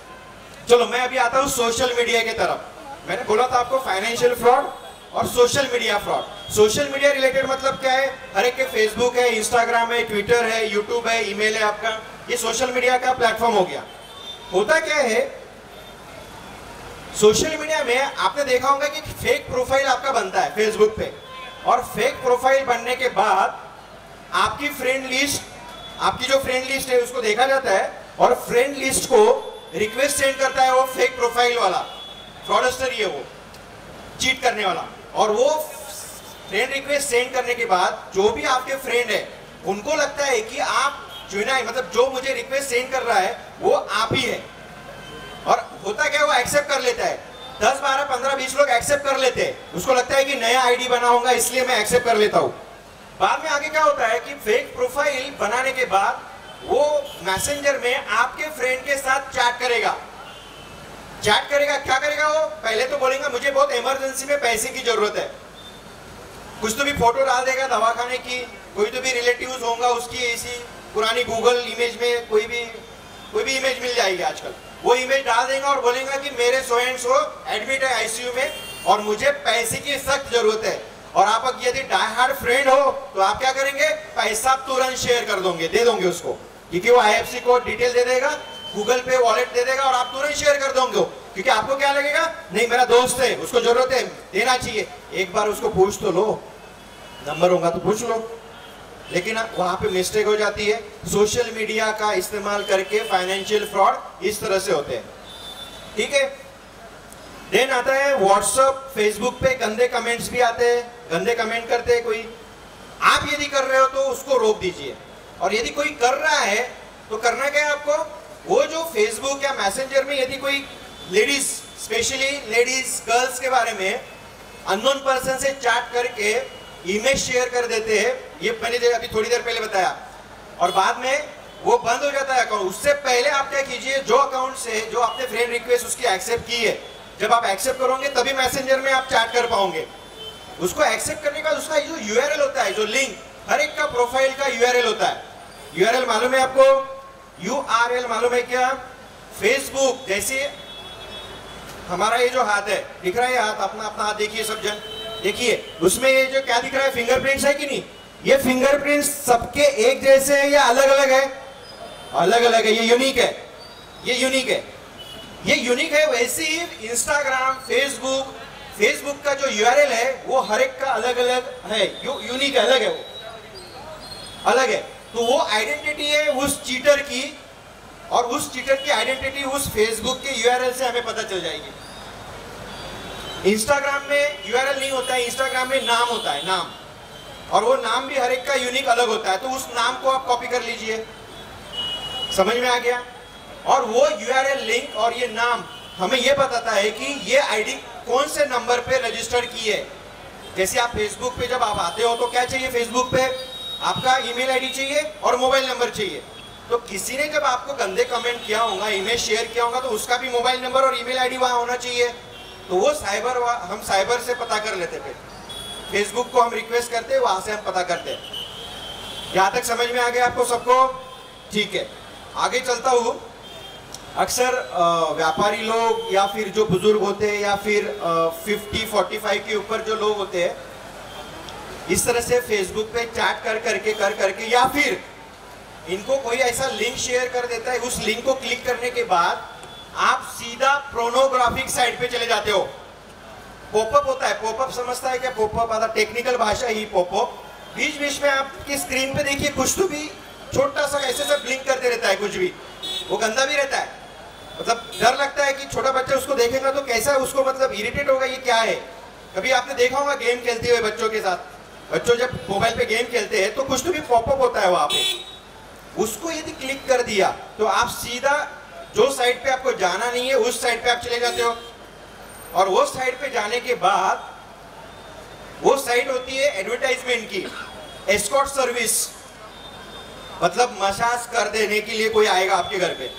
चलो मैं अभी आता हूँ सोशल मीडिया की तरफ। मैंने बोला था आपको फाइनेंशियल फ्रॉड और social media fraud. Social media related मतलब क्या है? हर एक के फेसबुक है, इंस्टाग्राम है, ट्विटर है, यूट्यूब है, ईमेल है आपका, ये सोशल मीडिया का प्लेटफॉर्म हो गया। होता क्या है सोशल मीडिया में, आपने देखा होगा कि फेक प्रोफाइल आपका बनता है फेसबुक पे, और फेक प्रोफाइल बनने के बाद आपकी फ्रेंड लिस्ट, आपकी जो फ्रेंड लिस्ट है उसको देखा जाता है और फ्रेंड लिस्ट को रिक्वेस्ट सेंड करता है वो फेक प्रोफाइल वाला फ्रॉडस्टर, ये वो चीट करने वाला। और वो फ्रेंड रिक्वेस्ट सेंड करने के बाद जो भी आपके फ्रेंड है उनको लगता है कि आप जो है ना, मतलब जो मुझे रिक्वेस्ट सेंड कर रहा है वो आप ही है। और होता क्या, वो एक्सेप्ट कर लेता है। 10, 12, 15, 20 लोग एक्सेप्ट कर लेते हैं। उसको लगता है कि नया आईडी बना होगा इसलिए मैं एक्सेप्ट कर लेता हूँ। बाद में आगे क्या होता है कि फेक प्रोफाइल बनाने के बाद वो मैसेंजर में आपके फ्रेंड के साथ चैट करेगा। क्या करेगा वो? पहले तो बोलेगा मुझे बहुत इमरजेंसी में पैसे की जरूरत है, कुछ तो भी फोटो डाल देगा दवाखाने की, कोई तो भी रिलेटिव्स होगा उसकी, ऐसी पुरानी गूगल इमेज में कोई भी इमेज मिल जाएगी आजकल, वो इमेज डाल देगा और बोलेगा कि मेरे सो एंड सो एडमिट है आईसीयू में और मुझे पैसे की सख्त जरूरत है। और आप यदि डाई हार्ड फ्रेंड हो तो आप क्या करेंगे? पैसा तुरंत शेयर कर दोगे, दे दोगे उसको, क्योंकि वो आईएफएससी कोड डिटेल दे देगा, गूगल पे वॉलेट दे देगा और आप तुरंत शेयर कर दोगे, क्योंकि आपको क्या लगेगा, नहीं मेरा दोस्त है, उसको जरूरत है, देना चाहिए। एक बार उसको पूछ तो लो, नंबर होगा तो पूछ लो। लेकिन वहां पे मिस्टेक हो जाती है। सोशल मीडिया का इस्तेमाल करके फाइनेंशियल फ्रॉड इस तरह से होते हैं, ठीक है। देन आता है व्हाट्सएप, फेसबुक पे गंदे कमेंट्स भी आते हैं, गंदे कमेंट करते हैं कोई। आप यदि कर रहे हो तो उसको रोक दीजिए, और यदि कोई कर रहा है तो करना क्या है आपको? वो जो फेसबुक या मैसेंजर में यदि कोई लेडीज, स्पेशली लेडीज गर्ल्स के बारे में अननोन पर्सन से चैट करके इमेज शेयर कर देते हैं, ये मैंने अभी थोड़ी देर पहले बताया, और बाद में वो बंद हो जाता है अकाउंट। उससे पहले आप क्या कीजिए, जो अकाउंट से जो आपने फ्रेंड रिक्वेस्ट उसकी एक्सेप्ट की है, जब आप एक्सेप्ट करोगे तभी मैसेंजर में आप चैट कर पाओगे। उसको एक्सेप्ट करने का उसका जो यूआरएल होता है, जो लिंक, हर एक का प्रोफाइल का यूआरएल होता है। यूआरएल मालूम है आपको? यूआरएल मालूम है क्या? फेसबुक जैसे हमारा ये जो हाथ है, दिख रहा है हाथ, अपना हाथ देखिए सब जन, देखिए उसमें ये जो क्या दिख रहा है, फिंगरप्रिंट्स है कि नहीं? ये फिंगरप्रिंट्स सबके एक जैसे हैं या अलग अलग है? अलग अलग है, ये यूनिक है, ये यूनिक है, ये यूनिक है। वैसे ही इंस्टाग्राम, फेसबुक का जो यूआरएल है वो हर एक का अलग अलग है, यूनिक अलग है, वो अलग है। तो वो आइडेंटिटी है उस चीटर की, और उस चीटर की आइडेंटिटी उस फेसबुक के यूआरएल से हमें पता चल जाएगी। इंस्टाग्राम में यूआरएल नहीं होता है, इंस्टाग्राम में नाम होता है, नाम, और वो नाम भी हर एक का यूनिक अलग होता है। तो उस नाम को आप कॉपी कर लीजिए, समझ में आ गया? और वो यूआरएल लिंक और ये नाम हमें ये बताता है कि ये आईडी कौन से नंबर पे रजिस्टर की है। जैसे आप फेसबुक पे जब आप आते हो तो क्या चाहिए? फेसबुक पे आपका ईमेल आईडी चाहिए और मोबाइल नंबर चाहिए। तो किसी ने जब आपको गंदे कमेंट किया होगा, इमेज शेयर किया होगा, तो उसका भी मोबाइल नंबर और ईमेल आईडी वहां होना चाहिए। तो वो हम साइबर से पता कर लेते थे, फेसबुक को हम रिक्वेस्ट करते, वहां से हम पता करते। यहाँ तक समझ में आ गया आपको सबको? ठीक है, आगे चलता हूँ। अक्सर व्यापारी लोग या फिर जो बुजुर्ग होते हैं या फिर 50-45 के ऊपर जो लोग होते हैं, इस तरह से फेसबुक पे चैट कर करके या फिर इनको कोई ऐसा लिंक शेयर कर देता है, उस लिंक को क्लिक करने के बाद आप सीधा पोर्नोग्राफिक साइट पे चले जाते हो। पॉपअप होता है, पॉपअप समझता है क्या? पॉपअप आता टैक्निकल भाषा ही पॉपअप। बीच बीच में आपकी स्क्रीन पे देखिए कुछ तो भी छोटा सा ऐसे सब ब्लिंक करते रहता है, कुछ भी, वो गंदा भी रहता है। मतलब डर लगता है कि छोटा बच्चा उसको देखेगा तो कैसा उसको मतलब इरिटेट होगा, ये क्या है। कभी आपने देखा होगा गेम खेलते हुए बच्चों के साथ, बच्चों जब मोबाइल पे गेम खेलते हैं तो कुछ तो भी पॉपअप होता है वहां पे, उसको यदि क्लिक कर दिया तो आप सीधा जो साइट पे आपको जाना नहीं है उस साइट पे आप चले जाते हो। और वो साइट पे जाने के बाद वो साइट होती है एडवर्टाइजमेंट की, एस्कॉर्ट सर्विस, मतलब मसाज कर देने के लिए कोई आएगा आपके घर पे।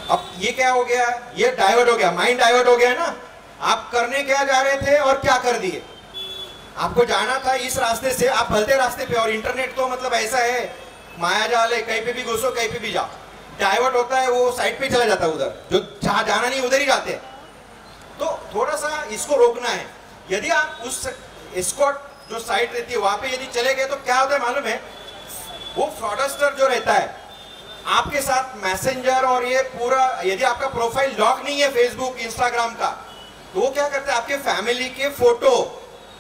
अब ये क्या हो गया? ये डाइवर्ट हो गया, माइंड डाइवर्ट हो गया ना। आप करने क्या जा रहे थे और क्या कर दिए? आपको जाना था इस रास्ते से, आप भलते रास्ते पे, और इंटरनेट तो मतलब ऐसा है, माया जाल है, कहीं पे भी घुसो कहीं पे भी जाओ, डाइवर्ट होता है, वो साइड पे चला जाता है, उधर जो जहां जाना नहीं उधर ही जाते हैं। तो थोड़ा सा इसको रोकना है। यदि आप उस एस्कॉर्ट जो साइट रहती है वहां पे यदि चले गए तो क्या होता है मालूम है? वो फ्रॉडस्टर जो रहता है आपके साथ मैसेंजर और ये पूरा, यदि आपका प्रोफाइल लॉक नहीं है फेसबुक इंस्टाग्राम का, तो वो क्या करता है आपके फैमिली के फोटो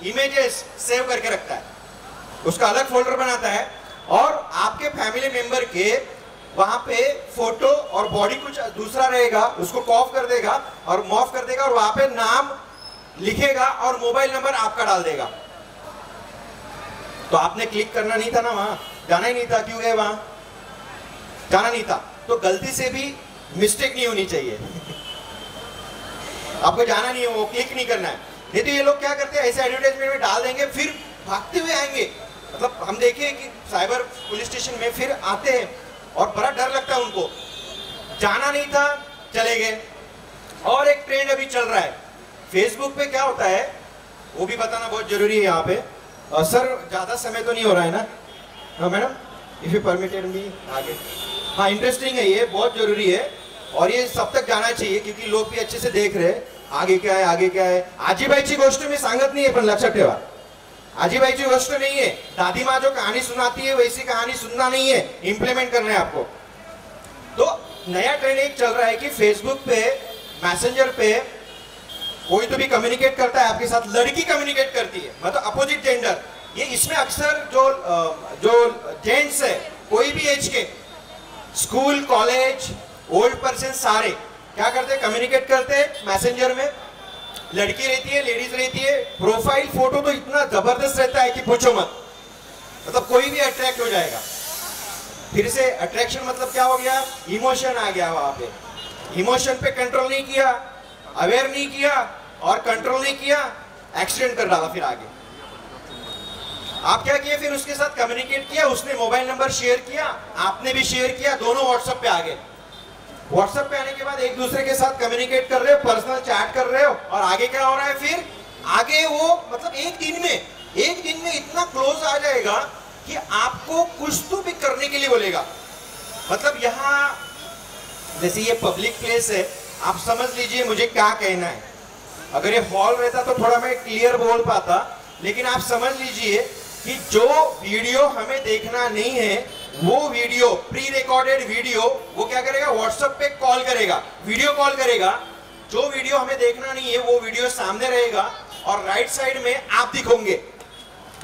इमेजेस सेव करके रखता है, उसका अलग फोल्डर बनाता है, और आपके फैमिली मेंबर के वहां पे फोटो और बॉडी कुछ दूसरा रहेगा, उसको कॉफ कर देगा और मॉफ कर देगा, और वहां पे नाम लिखेगा और मोबाइल नंबर आपका डाल देगा। तो आपने क्लिक करना नहीं था ना, वहां जाना ही नहीं था, क्यों गए वहां? जाना नहीं था। तो गलती से भी मिस्टेक नहीं होनी चाहिए आपको जाना नहीं है, वो क्लिक नहीं करना है। नहीं तो ये लोग क्या करते हैं, ऐसे एडवर्टाइजमेंट में डाल देंगे, फिर भागते हुए आएंगे। मतलब हम देखें कि साइबर पुलिस स्टेशन में फिर आते हैं और बड़ा डर लगता है उनको, जाना नहीं था चले गए। और एक ट्रेंड अभी चल रहा है फेसबुक पे, क्या होता है वो भी बताना बहुत जरूरी है यहाँ पे। सर ज्यादा समय तो नहीं हो रहा है ना? हाँ मैडम, इफ यू परमिटेड मी आगे। हाँ इंटरेस्टिंग है, ये बहुत जरूरी है और ये सब तक जाना चाहिए क्योंकि लोग भी अच्छे से देख रहे हैं आगे क्या है आगे क्या है। आजीबाईची गोष्ट में सांगत नहीं है, पण लक्षात ठेवा आजीबाईची गोष्ट नहीं है। दादी माँ जो कहानी सुनाती है वैसी कहानी सुनना नहीं है, इंप्लीमेंट करना है आपको। तो नया ट्रेंड एक चल रहा है कि फेसबुक पे, मैसेंजर पे कोई तो भी कम्युनिकेट करता है आपके साथ, लड़की कम्युनिकेट करती है, मतलब अपोजिट जेंडर। ये इसमें अक्सर जो जेंट्स है कोई भी एज के, स्कूल कॉलेज ओल्ड पर्सन सारे क्या करते हैं, कम्युनिकेट करते हैं मैसेंजर में। लड़की रहती है, लेडीज रहती है, प्रोफाइल फोटो तो इतना जबरदस्त रहता है कि पूछो मत, मतलब कोई भी अट्रैक्ट हो जाएगा। फिर से अट्रैक्शन मतलब क्या हो गया, इमोशन आ गया वहां पे। इमोशन पे कंट्रोल नहीं किया, अवेयर नहीं किया और कंट्रोल नहीं किया, एक्सीडेंट कर डाला। फिर आगे आप क्या किए, फिर उसके साथ कम्युनिकेट किया, उसने मोबाइल नंबर शेयर किया, आपने भी शेयर किया, दोनों व्हाट्सएप पे आ गए। व्हाट्सएप पे आने के बाद एक दूसरे के साथ कम्युनिकेट कर रहे हो, पर्सनल चैट कर रहे हो और आगे क्या हो रहा है, फिर आगे वो मतलब एक दिन में इतना क्लोज आ जाएगा कि आपको कुछ तो भी करने के लिए बोलेगा। मतलब यहाँ जैसे ये पब्लिक प्लेस है, आप समझ लीजिए मुझे क्या कहना है। अगर ये हॉल रहता तो थोड़ा मैं क्लियर बोल पाता, लेकिन आप समझ लीजिए कि जो वीडियो हमें देखना नहीं है वो वीडियो, प्री रिकॉर्डेड वीडियो, वो क्या करेगा, व्हाट्सएप पे कॉल करेगा, वीडियो कॉल करेगा। जो वीडियो हमें देखना नहीं है वो वीडियो सामने रहेगा और राइट साइड में आप दिखोगे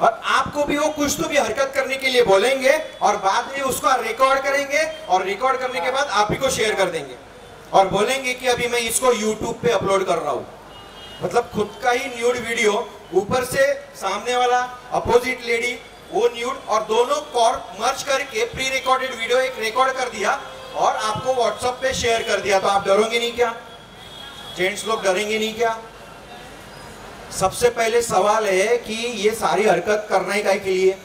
और आपको भी वो कुछ तो भी हरकत करने के लिए बोलेंगे और बाद में उसको रिकॉर्ड करेंगे और रिकॉर्ड करने के बाद आप ही को शेयर कर देंगे और बोलेंगे कि अभी मैं इसको यूट्यूब पे अपलोड कर रहा हूं। मतलब खुद का ही न्यूड वीडियो, ऊपर से सामने वाला अपोजिट लेडी वो न्यूड, और दोनों मर्ज करके प्री रिकॉर्डेड वीडियो एक रिकॉर्ड कर दिया और आपको व्हाट्सएप पे शेयर कर दिया। तो आप डरोगे नहीं क्या? जेंट्स लोग डरेंगे नहीं क्या? सबसे पहले सवाल है कि ये सारी हरकत करना ही काहे के लिए?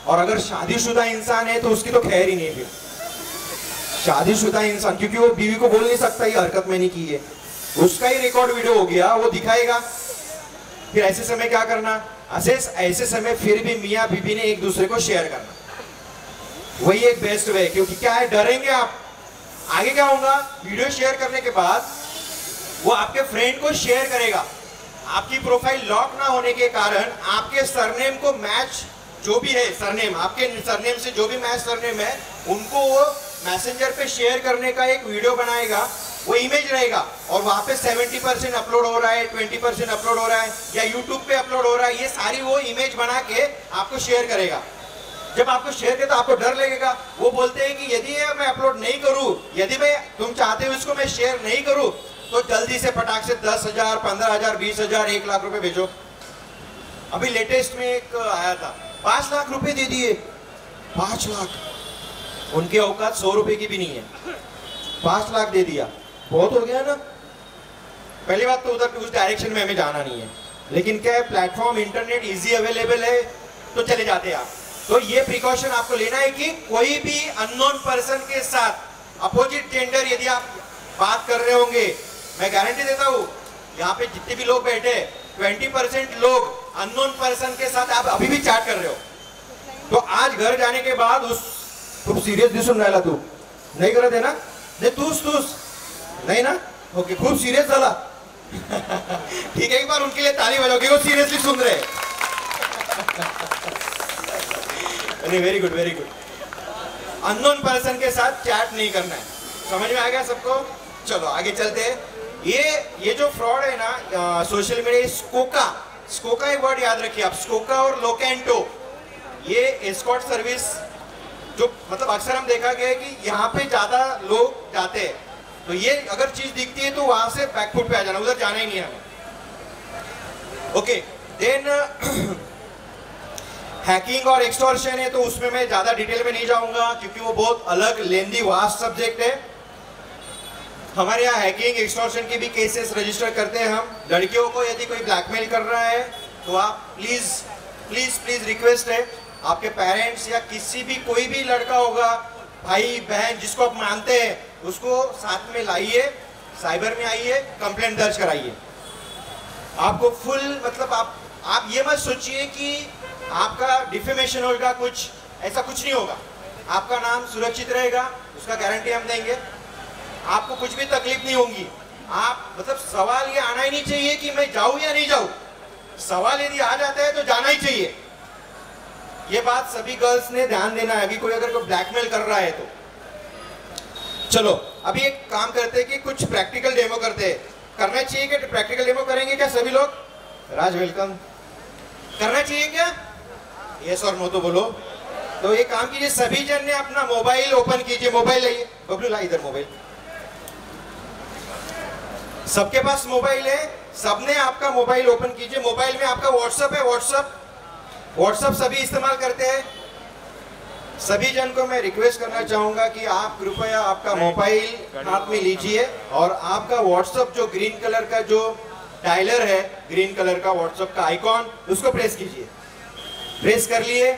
और अगर शादीशुदा इंसान है तो उसकी तो खैर ही नहीं। फिर शादीशुदा इंसान, क्योंकि वो बीवी को बोल नहीं सकता ये हरकत मैंने की है, उसका ही रिकॉर्ड वीडियो हो गया, वो दिखाएगा। फिर ऐसे समय क्या करना, ऐसे समय फिर भी मियाँ बीबी ने एक दूसरे को शेयर करना, वही एक बेस्ट वे। क्योंकि क्या है, डरेंगे आप, आगे क्या होगा, वीडियो शेयर करने के बाद वो आपके फ्रेंड को शेयर करेगा। आपकी प्रोफाइल लॉक ना होने के कारण आपके सरनेम को मैच, जो भी है सरनेम, आपके सरनेम से जो भी मैच सरनेम है, उनको वो मैसेंजर पे शेयर करने का एक वीडियो बनाएगा, वो इमेज रहेगा और वहां पे 70% अपलोड हो रहा है, 20% अपलोड हो रहा है या यूट्यूब पे अपलोड हो रहा है, ये सारी वो इमेज बना के आपको शेयर करेगा। जब आपको शेयर करे तो आपको डर लगेगा। वो बोलते हैं कि यदि मैं अपलोड नहीं करूं, यदि तुम चाहते हो इसको मैं शेयर नहीं करूं, तो जल्दी से फटाक से 10,000, 15,000, 20,000, 1 लाख रुपए भेजो। अभी लेटेस्ट में एक आया था, 5 लाख रुपए दे दिए। 5 लाख, उनके औकात 100 रुपए की भी नहीं है, 5 लाख दे दिया, बहुत हो गया ना। पहली बात तो उधर उस डायरेक्शन में हमें जाना नहीं है, लेकिन क्या है, प्लेटफॉर्म इंटरनेट इजी अवेलेबल है तो चले जाते हैं आप। तो ये प्रिकॉशन आपको लेना है कि कोई भी अननोन पर्सन के साथ, अपोजिट जेंडर यदि आप बात कर रहे होंगे, मैं गारंटी देता हूं यहाँ पे जितने भी लोग बैठे 20% लोग अननोन पर्सन के साथ आप अभी भी चैट कर रहे हो। तो आज घर जाने के बाद उस, खूप सिरियस दिसून राहिला तू, नाही करत आहे ना? नाही तूच नहीं ना, ओके, खूब सीरियस झाला। ठीक है, एक बार उनके लिए ताली बजाओगे, वो सीरियसली सुन रहे। Very good, very good. Unknown person के साथ चैट नहीं करना है, समझ में आ गया सबको? चलो आगे चलते हैं। ये जो फ्रॉड है ना सोशल मीडिया, स्कोका एक वर्ड याद रखिए आप, स्कोका और लोकेंटो, ये एस्कॉर्ट सर्विस जो मतलब अक्सर हम देखा गया है कि यहाँ पे ज्यादा लोग जाते हैं। तो ये अगर चीज दिखती है तो वहां से बैकफुट पे आ जाना, उधर जाना ही नहीं हमें। ओके, देन हैकिंग और एक्सटॉर्शन है, तो उसमें मैं ज्यादा डिटेल में नहीं जाऊंगा क्योंकि वो बहुत अलग लेंदी वास्ट सब्जेक्ट है। हमारे यहाँ हैकिंग एक्सटॉर्शन के भी केसेस रजिस्टर करते हैं हम। लड़कियों को यदि कोई ब्लैकमेल कर रहा है तो आप प्लीज प्लीज प्लीज रिक्वेस्ट है, आपके पेरेंट्स या किसी भी कोई भी लड़का होगा, भाई बहन जिसको आप मानते हैं, उसको साथ में लाइए, साइबर में आइए, कंप्लेंट दर्ज कराइए। आपको फुल मतलब आप ये मत सोचिए कि आपका डिफेमेशन होगा, कुछ ऐसा कुछ नहीं होगा। आपका नाम सुरक्षित रहेगा, उसका गारंटी हम देंगे। आपको कुछ भी तकलीफ नहीं होगी। आप मतलब सवाल ये आना ही नहीं चाहिए कि मैं जाऊं या नहीं जाऊं। सवाल यदि आ जाता है तो जाना ही चाहिए। ये बात सभी गर्ल्स ने ध्यान देना है। अभी कोई अगर कोई ब्लैकमेल कर रहा है तो चलो अभी एक काम करते हैं कि कुछ प्रैक्टिकल डेमो करते हैं। करना चाहिए क्या? प्रैक्टिकल डेमो करेंगे क्या सभी लोग? राज वेलकम। करना चाहिए क्या? यस और नो तो बोलो। तो एक काम कीजिए, सभी जन ने अपना मोबाइल ओपन कीजिए। मोबाइल लाइए, बबलू ला इधर मोबाइल। सबके पास मोबाइल है, सबने आपका मोबाइल ओपन कीजिए। मोबाइल में आपका व्हाट्सएप है, व्हाट्सएप सभी इस्तेमाल करते हैं। सभी जन को मैं रिक्वेस्ट करना चाहूंगा कि आप कृपया आपका मोबाइल हाथ में लीजिए और आपका व्हाट्सएप जो ग्रीन कलर का जो डायलर है, ग्रीन कलर का व्हाट्सएप का आइकॉन, उसको प्रेस कीजिए। प्रेस कर लिए,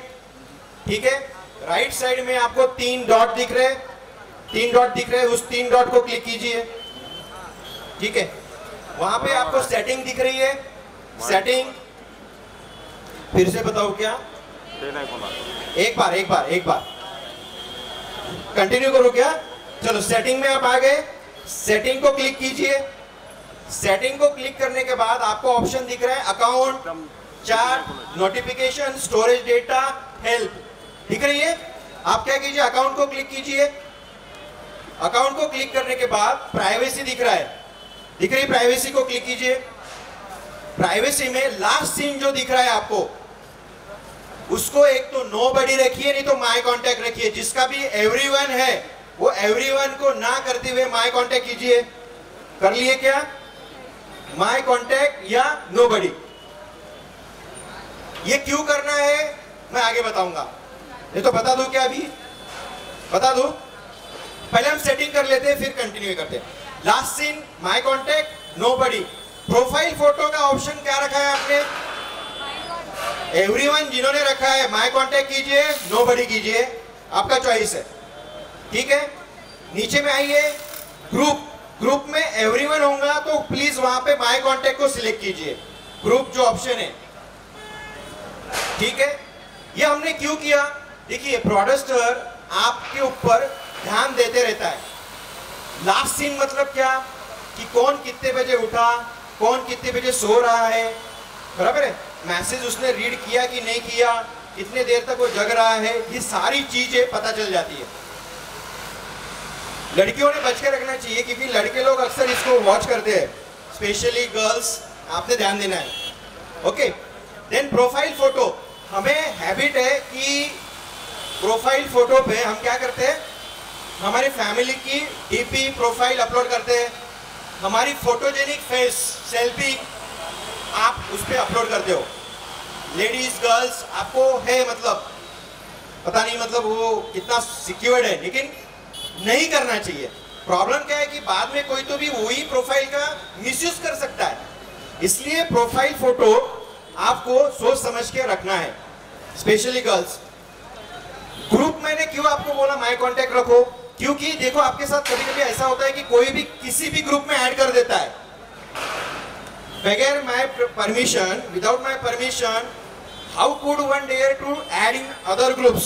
ठीक है। राइट साइड में आपको 3 डॉट दिख रहे, 3 डॉट दिख रहे, उस 3 डॉट को क्लिक कीजिए, ठीक है। वहां पे आपको सेटिंग दिख रही है, सेटिंग फिर से बताओ क्या? एक बार कंटिन्यू करो क्या? चलो सेटिंग में आप आ गए, सेटिंग को क्लिक कीजिए। सेटिंग को क्लिक करने के बाद आपको ऑप्शन दिख रहा है account, chat, notification, storage data, help दिख रही है। आप क्या कीजिए, अकाउंट को क्लिक कीजिए। अकाउंट को क्लिक करने के बाद प्राइवेसी दिख रहा है, दिख रही प्राइवेसी को क्लिक कीजिए। प्राइवेसी में लास्ट सीन जो दिख रहा है आपको, उसको एक तो नोबडी रखिए, नहीं तो माय कांटेक्ट रखिए। जिसका भी एवरीवन है वो एवरीवन को ना करते हुए माय कांटेक्ट कीजिए। कर लिए क्या? माय कांटेक्ट या नोबडी। ये क्यों करना है मैं आगे बताऊंगा। ये तो बता दूं क्या? अभी बता दूं? पहले हम सेटिंग कर लेते हैं, फिर कंटिन्यू करते हैं। Last seen my contact, nobody. Profile photo का ऑप्शन क्या रखा है आपने? एवरीवन जिन्होंने रखा है माय कांटेक्ट कीजिए, नोबडी कीजिए, आपका चॉइस है, ठीक है। नीचे में आइए, ग्रुप में एवरीवन होगा तो प्लीज वहां पे माय कांटेक्ट को सिलेक्ट कीजिए, ग्रुप जो ऑप्शन है, ठीक है। ये हमने क्यों किया? देखिए प्रोडक्टर आपके ऊपर ध्यान देते रहता है। लास्ट सीन मतलब क्या कि कौन कितने बजे उठा, कौन कितने बजे सो रहा है, बराबर है। मैसेज उसने रीड किया कि नहीं किया, कितने देर तक वो जग रहा है, ये सारी चीजें पता चल जाती है। लड़कियों ने बच के रखना चाहिए क्योंकि लड़के लोग अक्सर इसको वॉच करते हैं, स्पेशली गर्ल्स, आपने ध्यान देना है, ओके। देन प्रोफाइल फोटो, हमें हैबिट है कि प्रोफाइल फोटो पे हम क्या करते हैं, हमारी फैमिली की डीपी प्रोफाइल अपलोड करते हैं। हमारी फोटोजेनिक फेस सेल्फी आप उस पर अपलोड करते हो। लेडीज गर्ल्स आपको है, मतलब पता नहीं मतलब वो कितना सिक्योर्ड है, लेकिन नहीं करना चाहिए। प्रॉब्लम क्या है कि बाद में कोई तो भी वही प्रोफाइल का मिसयूज कर सकता है। इसलिए प्रोफाइल फोटो आपको सोच समझ के रखना है, स्पेशली गर्ल्स। ग्रुप मैंने क्यों आपको बोला माय कांटेक्ट रखो, क्योंकि देखो आपके साथ कभी कभी ऐसा होता है कि कोई भी किसी भी ग्रुप में ऐड कर देता है बगैर my permission, without my permission. How could one dare to add in other groups?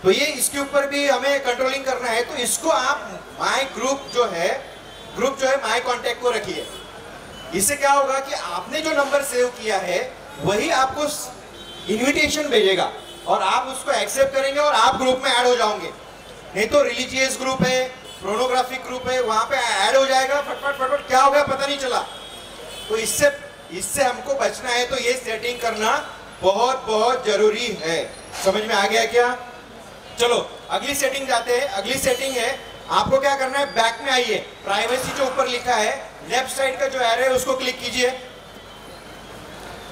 तो ये इसके ऊपर भी हमें कंट्रोलिंग करना है। तो इसको आप माय ग्रुप जो है माय कांटेक्ट को रखिए। इससे क्या होगा कि आपने जो नंबर सेव किया है वही आपको इनविटेशन भेजेगा और आप उसको एक्सेप्ट करेंगे और आप ग्रुप में ऐड हो जाओगे। नहीं तो रिलीजियस ग्रुप है, पोर्नोग्राफिक ग्रुप है, वहां पे ऐड हो जाएगा, फटफट क्या हो गया पता नहीं चला। तो इससे हमको बचना है, तो ये सेटिंग करना बहुत बहुत जरूरी है। समझ में आ गया क्या? चलो अगली सेटिंग जाते हैं। अगली सेटिंग है, आपको क्या करना है, बैक में आइए, प्राइवेसी जो ऊपर लिखा है लेफ्ट साइड का जो एरो है उसको क्लिक कीजिए।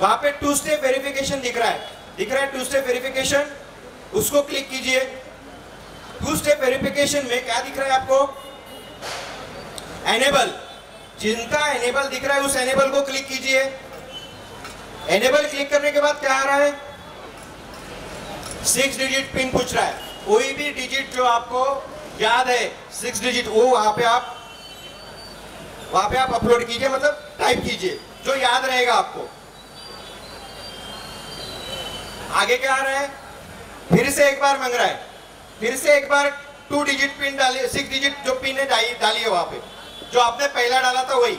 वहां पे 2 स्टेप वेरिफिकेशन दिख रहा है 2 स्टेप वेरिफिकेशन, उसको क्लिक कीजिए। 2 स्टेप वेरिफिकेशन में क्या दिख रहा है आपको? एनेबल। जिनका एनेबल दिख रहा है उस एनेबल को क्लिक कीजिए। एनेबल क्लिक करने के बाद क्या आ रहा है? 6 डिजिट पिन पूछ रहा है, कोई भी डिजिट जो आपको याद है 6 डिजिट, वो वहां पे आप अपलोड कीजिए, मतलब टाइप कीजिए जो याद रहेगा आपको। आगे क्या आ रहा है, फिर से एक बार मांग रहा है, फिर से एक बार 2 डिजिट पिन डालिए, 6 डिजिट जो पिन है डालिए वहां पे, जो आपने पहला डाला था वही।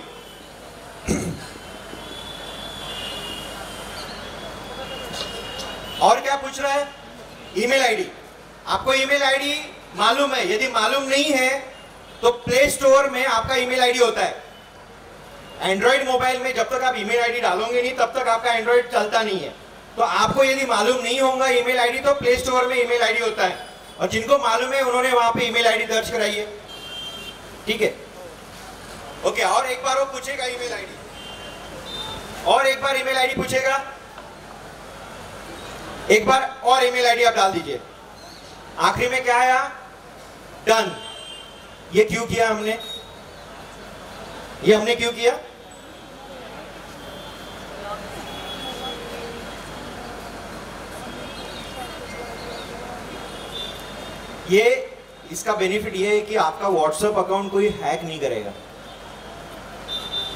और क्या पूछ रहा है, ईमेल आईडी। आपको ईमेल आईडी मालूम है, यदि मालूम नहीं है तो प्ले स्टोर में आपका ईमेल आईडी होता है। एंड्रॉइड मोबाइल में जब तक आप ईमेल आईडी डालोगे नहीं तब तक आपका एंड्रॉइड चलता नहीं है। तो आपको यदि मालूम नहीं होगा ईमेल आईडी तो प्ले स्टोर में ईमेल आईडी होता है, और जिनको मालूम है उन्होंने वहां पे ईमेल आईडी दर्ज कराई है। ठीक है, ओके। और एक बार वो पूछेगा ईमेल आईडी, और एक बार ईमेल आईडी पूछेगा, एक बार और ईमेल आईडी आप डाल दीजिए। आखिरी में क्या आया, डन। ये क्यों किया हमने, ये हमने क्यों किया, ये इसका बेनिफिट ये है कि आपका व्हाट्सएप अकाउंट कोई हैक नहीं करेगा।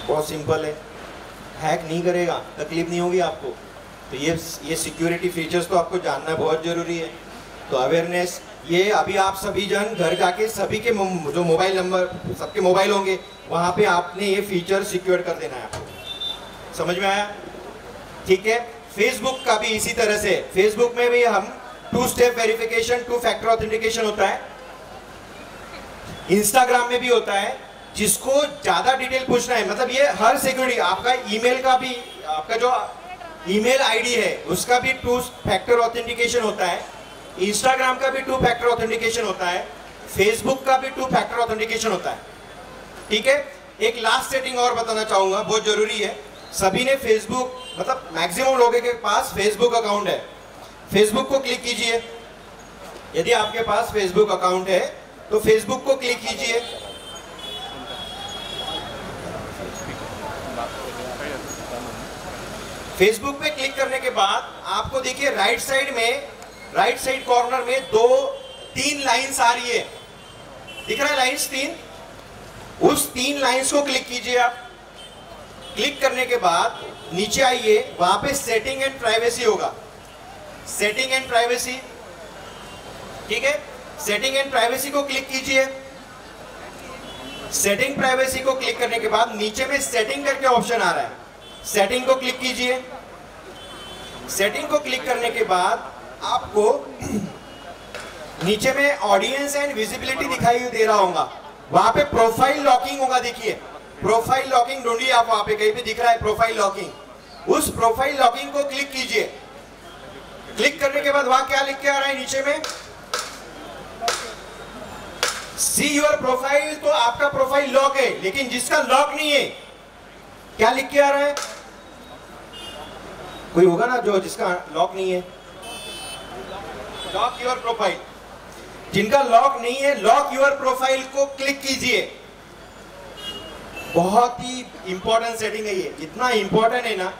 बहुत सिंपल है, हैक नहीं करेगा, तकलीफ नहीं होगी आपको। तो ये सिक्योरिटी फीचर्स तो आपको जानना बहुत जरूरी है। तो अवेयरनेस, ये अभी आप सभी जन घर जाके सभी के जो मोबाइल नंबर, सबके मोबाइल होंगे, वहां पे आपने ये फीचर सिक्योर कर देना है आपको। समझ में आया? ठीक है। फेसबुक का भी इसी तरह से, फेसबुक में भी हम 2 स्टेप वेरिफिकेशन, 2 फैक्टर ऑथेंटिकेशन होता है। इंस्टाग्राम में भी होता है। जिसको ज्यादा डिटेल पूछना है, मतलब ये हर सिक्योरिटी, आपका ईमेल का भी, आपका जो ईमेल आईडी है उसका भी 2 फैक्टर ऑथेंटिकेशन होता है। इंस्टाग्राम का भी 2 फैक्टर ऑथेंटिकेशन होता है। फेसबुक का भी 2 फैक्टर ऑथेंटिकेशन होता है। ठीक है। एक लास्ट सेटिंग और बताना चाहूंगा, बहुत जरूरी है। सभी ने फेसबुक, मतलब मैक्सिमम लोगों के पास फेसबुक अकाउंट है। फेसबुक को क्लिक कीजिए। यदि आपके पास फेसबुक अकाउंट है तो फेसबुक को क्लिक कीजिए। फेसबुक पे क्लिक करने के बाद आपको देखिए राइट साइड कॉर्नर में 3 लाइंस आ रही है, दिख रहा है लाइंस 3। उस 3 लाइंस को क्लिक कीजिए आप। क्लिक करने के बाद नीचे आइए, वहां पे सेटिंग एंड प्राइवेसी होगा। सेटिंग एंड प्राइवेसी, ठीक है। सेटिंग एंड प्राइवेसी को क्लिक कीजिए। सेटिंग प्राइवेसी को क्लिक करने के बाद नीचे में सेटिंग करके ऑप्शन आ रहा है, सेटिंग को क्लिक कीजिए। सेटिंग को क्लिक करने के बाद आपको नीचे में ऑडियंस एंड विजिबिलिटी दिखाई दे रहा होगा, वहां पे प्रोफाइल लॉकिंग होगा। देखिए प्रोफाइल लॉकिंग ढूंढिए आप, वहां पे कहीं पे दिख रहा है प्रोफाइल लॉकिंग। उस प्रोफाइल लॉकिंग को क्लिक कीजिए। क्लिक करने के बाद वहां क्या लिख के आ रहा है नीचे में, सी योर प्रोफाइल। तो आपका प्रोफाइल लॉक है, लेकिन जिसका लॉक नहीं है क्या लिख के आ रहा है, कोई होगा ना जो जिसका लॉक नहीं है, लॉक योर प्रोफाइल। जिनका लॉक नहीं है, लॉक योर प्रोफाइल को क्लिक कीजिए। बहुत ही इंपॉर्टेंट सेटिंग है ये, इतना इंपॉर्टेंट है ना।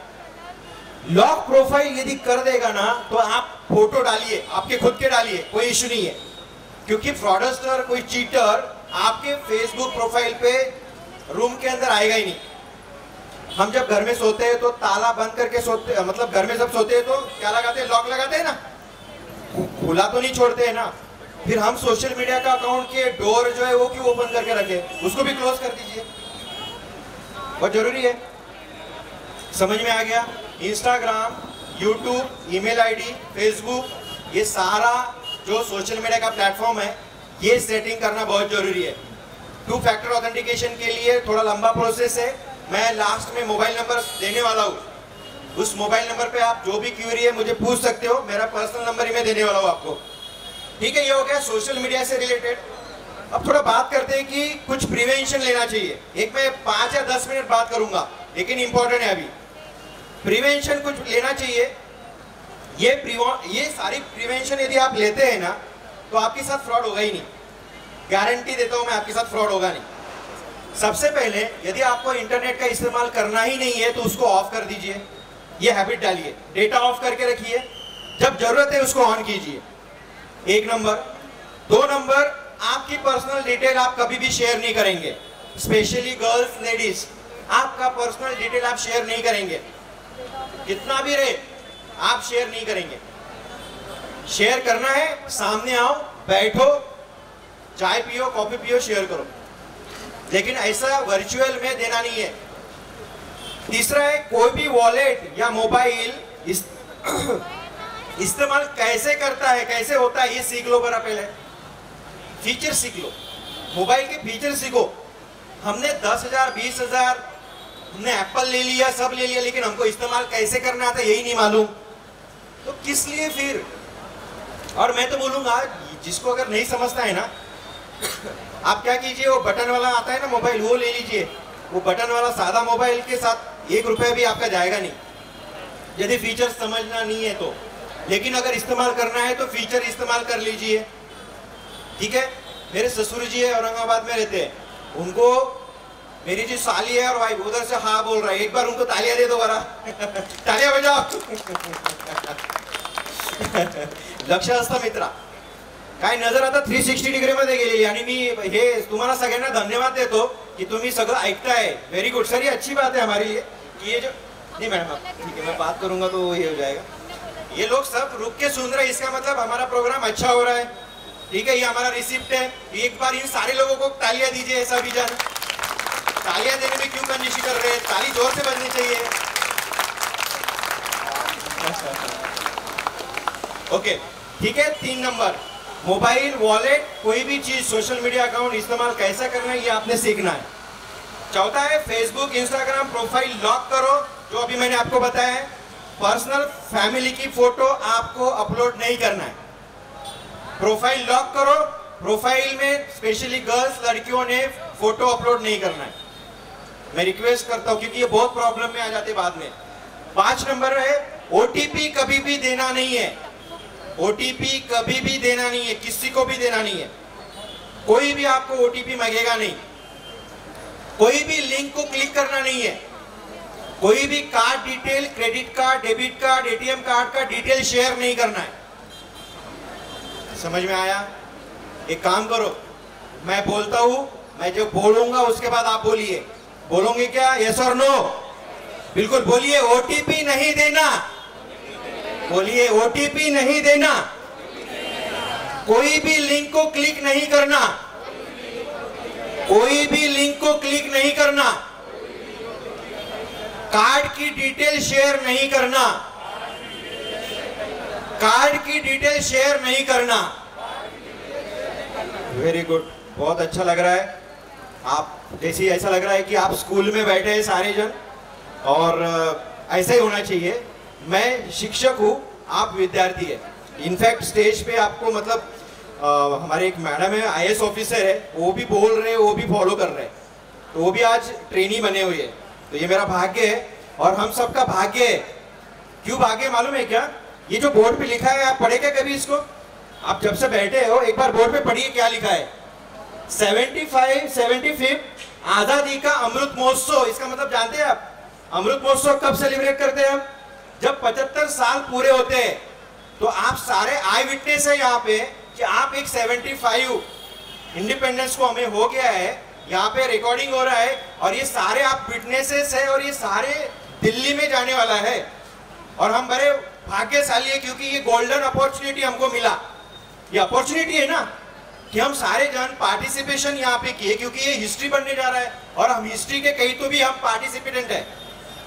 लॉक प्रोफाइल यदि कर देगा ना तो आप फोटो डालिए, आपके खुद के डालिए, कोई इश्यू नहीं है। क्योंकि फ्रॉडस्टर, कोई चीटर आपके फेसबुक प्रोफाइल पे रूम के अंदर आएगा ही नहीं। हम जब घर में सोते हैं तो ताला बंद करके सोते, मतलब घर में जब सोते हैं तो क्या लगाते हैं, लॉक लगाते हैं ना, खुला तो नहीं छोड़ते हैं ना। फिर हम सोशल मीडिया का अकाउंट के डोर जो है वो क्यों ओपन करके रखे, उसको भी क्लोज कर दीजिए, बहुत जरूरी है। समझ में आ गया? Instagram, YouTube, email ID, Facebook, ये सारा जो सोशल मीडिया का प्लेटफॉर्म है, ये सेटिंग करना बहुत जरूरी है। 2 फैक्टर ऑथेंटिकेशन के लिए थोड़ा लंबा प्रोसेस है, मैं लास्ट में मोबाइल नंबर देने वाला हूँ। उस मोबाइल नंबर पे आप जो भी क्वेरी है मुझे पूछ सकते हो, मेरा पर्सनल नंबर ही मैं देने वाला हूँ आपको। ठीक है, ये हो गया सोशल मीडिया से रिलेटेड। अब थोड़ा बात करते हैं कि कुछ प्रिवेंशन लेना चाहिए। एक मैं 5 या 10 मिनट बात करूंगा, लेकिन इंपॉर्टेंट है अभी। प्रिवेंशन कुछ लेना चाहिए। ये सारी प्रिवेंशन यदि आप लेते हैं ना तो आपके साथ फ्रॉड होगा ही नहीं, गारंटी देता हूं मैं, आपके साथ फ्रॉड होगा नहीं। सबसे पहले यदि आपको इंटरनेट का इस्तेमाल करना ही नहीं है तो उसको ऑफ कर दीजिए, ये हैबिट डालिए। डेटा ऑफ करके रखिए, जब जरूरत है उसको ऑन कीजिए, 1 नंबर। 2 नंबर, आपकी पर्सनल डिटेल आप कभी भी शेयर नहीं करेंगे, स्पेशली गर्ल्स लेडीज, आपका पर्सनल डिटेल आप शेयर नहीं करेंगे, कितना भी रहे आप शेयर नहीं करेंगे। शेयर करना है, सामने आओ, बैठो, चाय पियो, कॉफी पियो, शेयर करो, लेकिन ऐसा वर्चुअल में देना नहीं है। तीसरा है, कोई भी वॉलेट या मोबाइल इस्तेमाल कैसे करता है, कैसे होता है, ये सीख लो बरा, पहले फीचर सीख लो, मोबाइल के फीचर सीखो। हमने 10,000 20,000 हमने एप्पल ले लिया, सब ले लिया, लेकिन हमको इस्तेमाल कैसे करना आता यही नहीं मालूम, तो किस लिए फिर। और मैं तो बोलूंगा, जिसको अगर नहीं समझता है ना, आप क्या कीजिए, वो बटन वाला आता है ना मोबाइल, वो ले लीजिए। वो बटन वाला सादा मोबाइल के साथ 1 रुपया भी आपका जाएगा नहीं, यदि फीचर समझना नहीं है तो। लेकिन अगर इस्तेमाल करना है तो फीचर इस्तेमाल कर लीजिए, ठीक है। मेरे ससुर जी है, औरंगाबाद में रहते हैं, उनको मेरी जी साली है और भाई उधर से हाँ बोल रहा है, एक बार उनको तालियां दे दो बरा तालियां बजाओ लक्ष असतं मित्रा, काय नजर आता 360 डिग्री मध्ये गेलेली। आणि मी हे तुम्हाला सगळ्यांना धन्यवाद देतो की तुम्ही सगळं ऐकताय, वेरी गुड सर, ये अच्छी बात है हमारे लिए कि ये जो, नहीं मैडम ठीक है, मैं बात करूंगा तो ये हो जाएगा। ये लोग सब रुक के सुन रहे हैं, इसका मतलब हमारा प्रोग्राम अच्छा हो रहा है, ठीक है। ये हमारा रिसिप्ट है, एक बार इन सारे लोगों को तालियां दीजिए, सभी जन तालियां देने में क्यों कंजूसी कर रहे हैं, ताली जोर से बजनी चाहिए। ओके, ठीक है। 3 नंबर, मोबाइल, वॉलेट, कोई भी चीज, सोशल मीडिया अकाउंट इस्तेमाल कैसा करना है ये आपने सीखना है। चौथा है, फेसबुक इंस्टाग्राम प्रोफाइल लॉक करो, जो अभी मैंने आपको बताया है। पर्सनल फैमिली की फोटो आपको अपलोड नहीं करना है, प्रोफाइल लॉक करो। प्रोफाइल में स्पेशली गर्ल्स, लड़कियों ने फोटो अपलोड नहीं करना है, मैं रिक्वेस्ट करता हूं, क्योंकि ये बहुत प्रॉब्लम में आ जाते बाद में। 5 नंबर है, ओटीपी कभी भी देना नहीं है, ओटीपी कभी भी देना नहीं है, किसी को भी देना नहीं है, कोई भी आपको ओटीपी मांगेगा नहीं, कोई भी लिंक को क्लिक करना नहीं है, कोई भी card detail, credit card, debit card, ATM card का डिटेल शेयर नहीं करना है। समझ में आया? एक काम करो, मैं बोलता हूं, मैं जो बोलूंगा उसके बाद आप बोलिए, बोलोगे क्या, यस और नो? बिल्कुल बोलिए, ओटीपी नहीं देना, बोलिए ओटीपी नहीं देना, कोई भी लिंक को क्लिक नहीं करना, कोई भी लिंक को क्लिक नहीं करना, कार्ड की डिटेल शेयर नहीं करना, कार्ड की डिटेल शेयर नहीं करना। वेरी गुड, बहुत अच्छा लग रहा है। आप जैसे ऐसा लग रहा है कि आप स्कूल में बैठे हैं सारे जन, और ऐसा ही होना चाहिए। मैं शिक्षक हूँ, आप विद्यार्थी है। इनफैक्ट स्टेज पे आपको मतलब हमारे एक मैडम है, आईएएस ऑफिसर है, वो भी बोल रहे हैं, वो भी फॉलो कर रहे हैं, तो वो भी आज ट्रेनी बने हुए हैं। तो ये मेरा भाग्य है और हम सबका भाग्य है। क्यों भाग्य मालूम है क्या? ये जो बोर्ड पे लिखा है, आप पढ़े क्या कभी इसको? आप जब से बैठे हो एक बार बोर्ड पे पढ़िए क्या लिखा है। 75 आजादी का अमृत महोत्सव। इसका मतलब जानते हैं आप अमृत महोत्सव कब सेलिब्रेट करते हैं हम? जब 75 साल पूरे होते हैं। तो आप सारे आई विटनेस है यहाँ पे कि आप एक 75 इंडिपेंडेंस को हमें हो गया है, यहाँ पे रिकॉर्डिंग हो रहा है और ये सारे आप विटनेसेस है और ये सारे दिल्ली में जाने वाला है। और हम बड़े भाग्यशाली है क्योंकि ये गोल्डन अपॉर्चुनिटी हमको मिला। ये अपॉर्चुनिटी है ना कि हम सारे जन पार्टिसिपेशन यहाँ पे किए, क्योंकि ये हिस्ट्री बनने जा रहा है और हम हिस्ट्री के कहीं तो भी हम पार्टिसिपेंट है।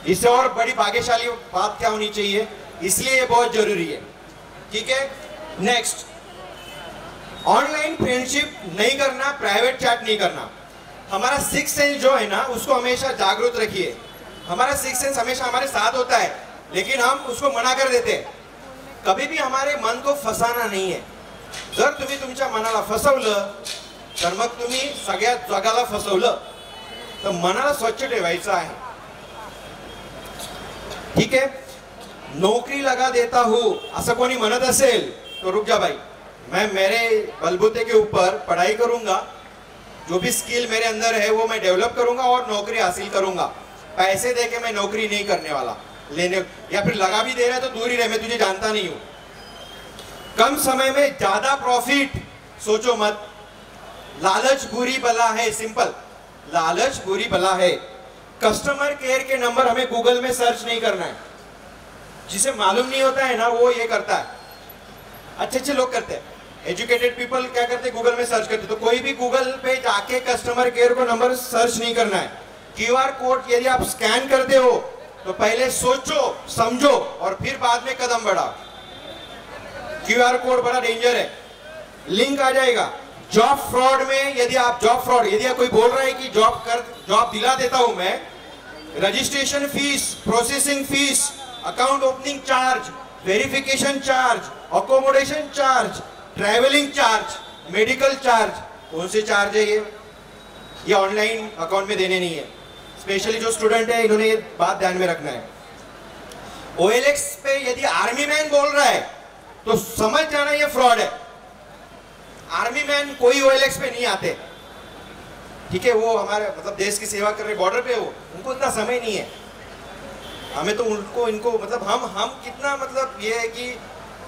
इससे और बड़ी भाग्यशाली बात क्या होनी चाहिए, इसलिए ये बहुत जरूरी है। ठीक है, नेक्स्ट, ऑनलाइन फ्रेंडशिप नहीं करना, प्राइवेट चैट नहीं करना। हमारा सिक्स सेंस जो है ना, उसको हमेशा जागरूक रखिए। हमारा सिक्स सेंस हमेशा हमारे साथ होता है, लेकिन हम उसको मना कर देते हैं। कभी भी हमारे मन को फसाना नहीं है। जर तुम्ही तुमच्या मनाला फसवलं तर मग तुम्ही सगळ्या जगाला फसवलं। तर मनाला स्वच्छ ठेवायचं आहे। ठीक है, नौकरी लगा देता हूं असं कोणी म्हणत असेल तो रुक जा भाई, मैं मेरे बलबूते के ऊपर पढ़ाई करूंगा, जो भी स्किल मेरे अंदर है वो मैं डेवलप करूंगा और नौकरी हासिल करूंगा। पैसे देके मैं नौकरी नहीं करने वाला, लेने या फिर लगा भी दे रहा है तो दूर ही रहे, मैं तुझे जानता नहीं हूँ। कम समय में ज्यादा प्रॉफिट, सोचो मत। लालच बुरी बला है, सिंपल, लालच बुरी बला है। कस्टमर केयर के नंबर हमें गूगल में सर्च नहीं करना है। जिसे मालूम नहीं होता है ना, वो ये करता है। अच्छे अच्छे लोग करते हैं, एजुकेटेड पीपल क्या करते हैं, गूगल में सर्च करते। तो कोई भी गूगल पे जाके कस्टमर केयर को नंबर सर्च नहीं करना है। क्यूआर कोड यदि आप स्कैन करते हो तो पहले सोचो समझो और फिर बाद में कदम बढ़ाओ। क्यूआर कोड बड़ा डेंजर है, लिंक आ जाएगा। जॉब फ्रॉड में यदि आप कोई बोल रहा है कि जॉब दिला देता हूं मैं, registration fees, processing fees, account opening charge, verification charge, accommodation charge, travelling charge, medical charge, कौन से चार्ज है ये ऑनलाइन अकाउंट में देने नहीं है। स्पेशली जो स्टूडेंट है इन्होंने ये बात ध्यान में रखना है। OLX पे यदि आर्मी मैन बोल रहा है तो समझ जाना ये फ्रॉड है। आर्मी मैन कोई OLX पे नहीं आते, ठीक है। वो हमारे मतलब देश की सेवा कर रहे, बॉर्डर पे, वो उनको इतना समय नहीं है। हमें तो इनको मतलब हम कितना मतलब ये है कि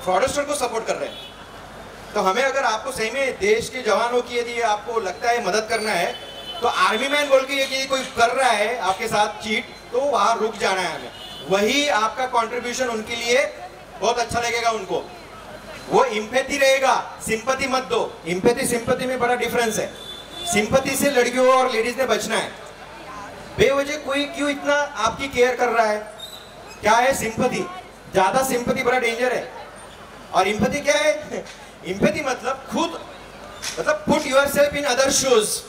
फ्रॉडस्टर को सपोर्ट कर रहे हैं। तो हमें अगर आपको सही में देश के जवानों की यदि आपको लगता है मदद करना है तो आर्मी मैन बोल के यदि कोई कर रहा है आपके साथ चीट, तो वहां रुक जाना है हमें। वही आपका कंट्रीब्यूशन उनके लिए बहुत अच्छा लगेगा उनको। वो इम्पैथी रहेगा, सिंपैथी मत दो। इम्पैथी सिंपैथी में बड़ा डिफरेंस है। सिंपैथी से लड़कियों और लेडीज ने बचना है। बेवजह कोई क्यों इतना आपकी केयर कर रहा है, क्या है सिंपैथी? ज्यादा सिंपैथी बड़ा डेंजर है। और इम्पैथी क्या है? इम्पैथी मतलब खुद, मतलब put yourself in other shoes.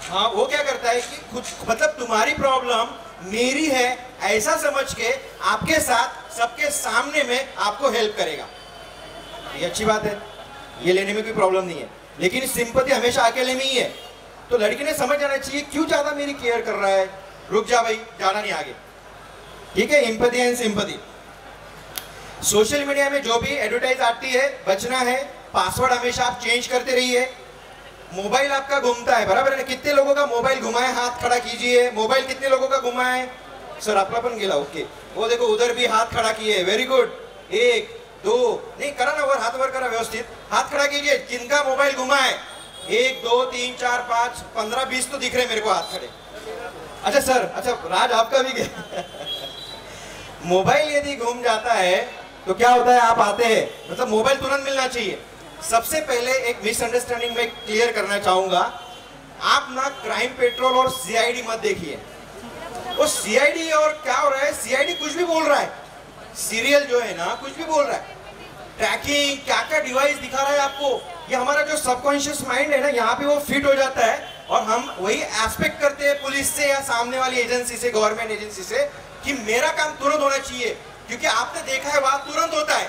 हाँ, वो क्या करता है कि खुद मतलब तुम्हारी प्रॉब्लम मेरी है ऐसा समझ के आपके साथ सबके सामने में आपको हेल्प करेगा। ये अच्छी बात है, ये लेने में कोई प्रॉब्लम नहीं है। लेकिन सिंपैथी हमेशा अकेले में ही है। तो लड़की ने समझ जाना चाहिए क्यों ज्यादा मेरी केयर कर रहा है, रुक जा भाई, जाना नहीं आगे, ठीक है। Empathy and sympathy. Social media में जो भी एडवर्टाइज आती है बचना है। पासवर्ड हमेशा आप चेंज करते रहिए। मोबाइल आपका घूमता है, बराबर है। कितने लोगों का मोबाइल घुमाए, हाथ खड़ा कीजिए। मोबाइल कितने लोगों का घुमाए? सर आपका पण गेला, ओके। वो देखो उधर भी हाथ खड़ा किए, वेरी गुड। 1 2 नहीं करा ना, वर हाथ वर करा, व्यवस्थित हाथ खड़ा कीजिए। किनका मोबाइल घुमाए? 1 2 3 4 5 15 20 तो दिख रहे मेरे को हाथ खड़े। अच्छा सर, अच्छा राज आपका भी गया। मोबाइल यदि घूम जाता है तो क्या होता है, आप आते हैं, मतलब मोबाइल तुरंत मिलना चाहिए। सबसे पहले एक मिसअंडरस्टैंडिंग में क्लियर करना चाहूंगा। आप ना क्राइम पेट्रोल और CID मत देखिए। वो CID और क्या हो रहा है, CID कुछ भी बोल रहा है, सीरियल जो है ना कुछ भी बोल रहा है, ट्रैकिंग क्या क्या डिवाइस दिखा रहा है आपको। ये हमारा जो सबकॉन्शियस माइंड है ना, यहाँ पे वो फिट हो जाता है और हम वही एस्पेक्ट करते हैं पुलिस से या सामने वाली एजेंसी से, गवर्नमेंट एजेंसी से, कि मेरा काम तुरंत होना चाहिए क्योंकि आपने देखा है वहां तुरंत होता है।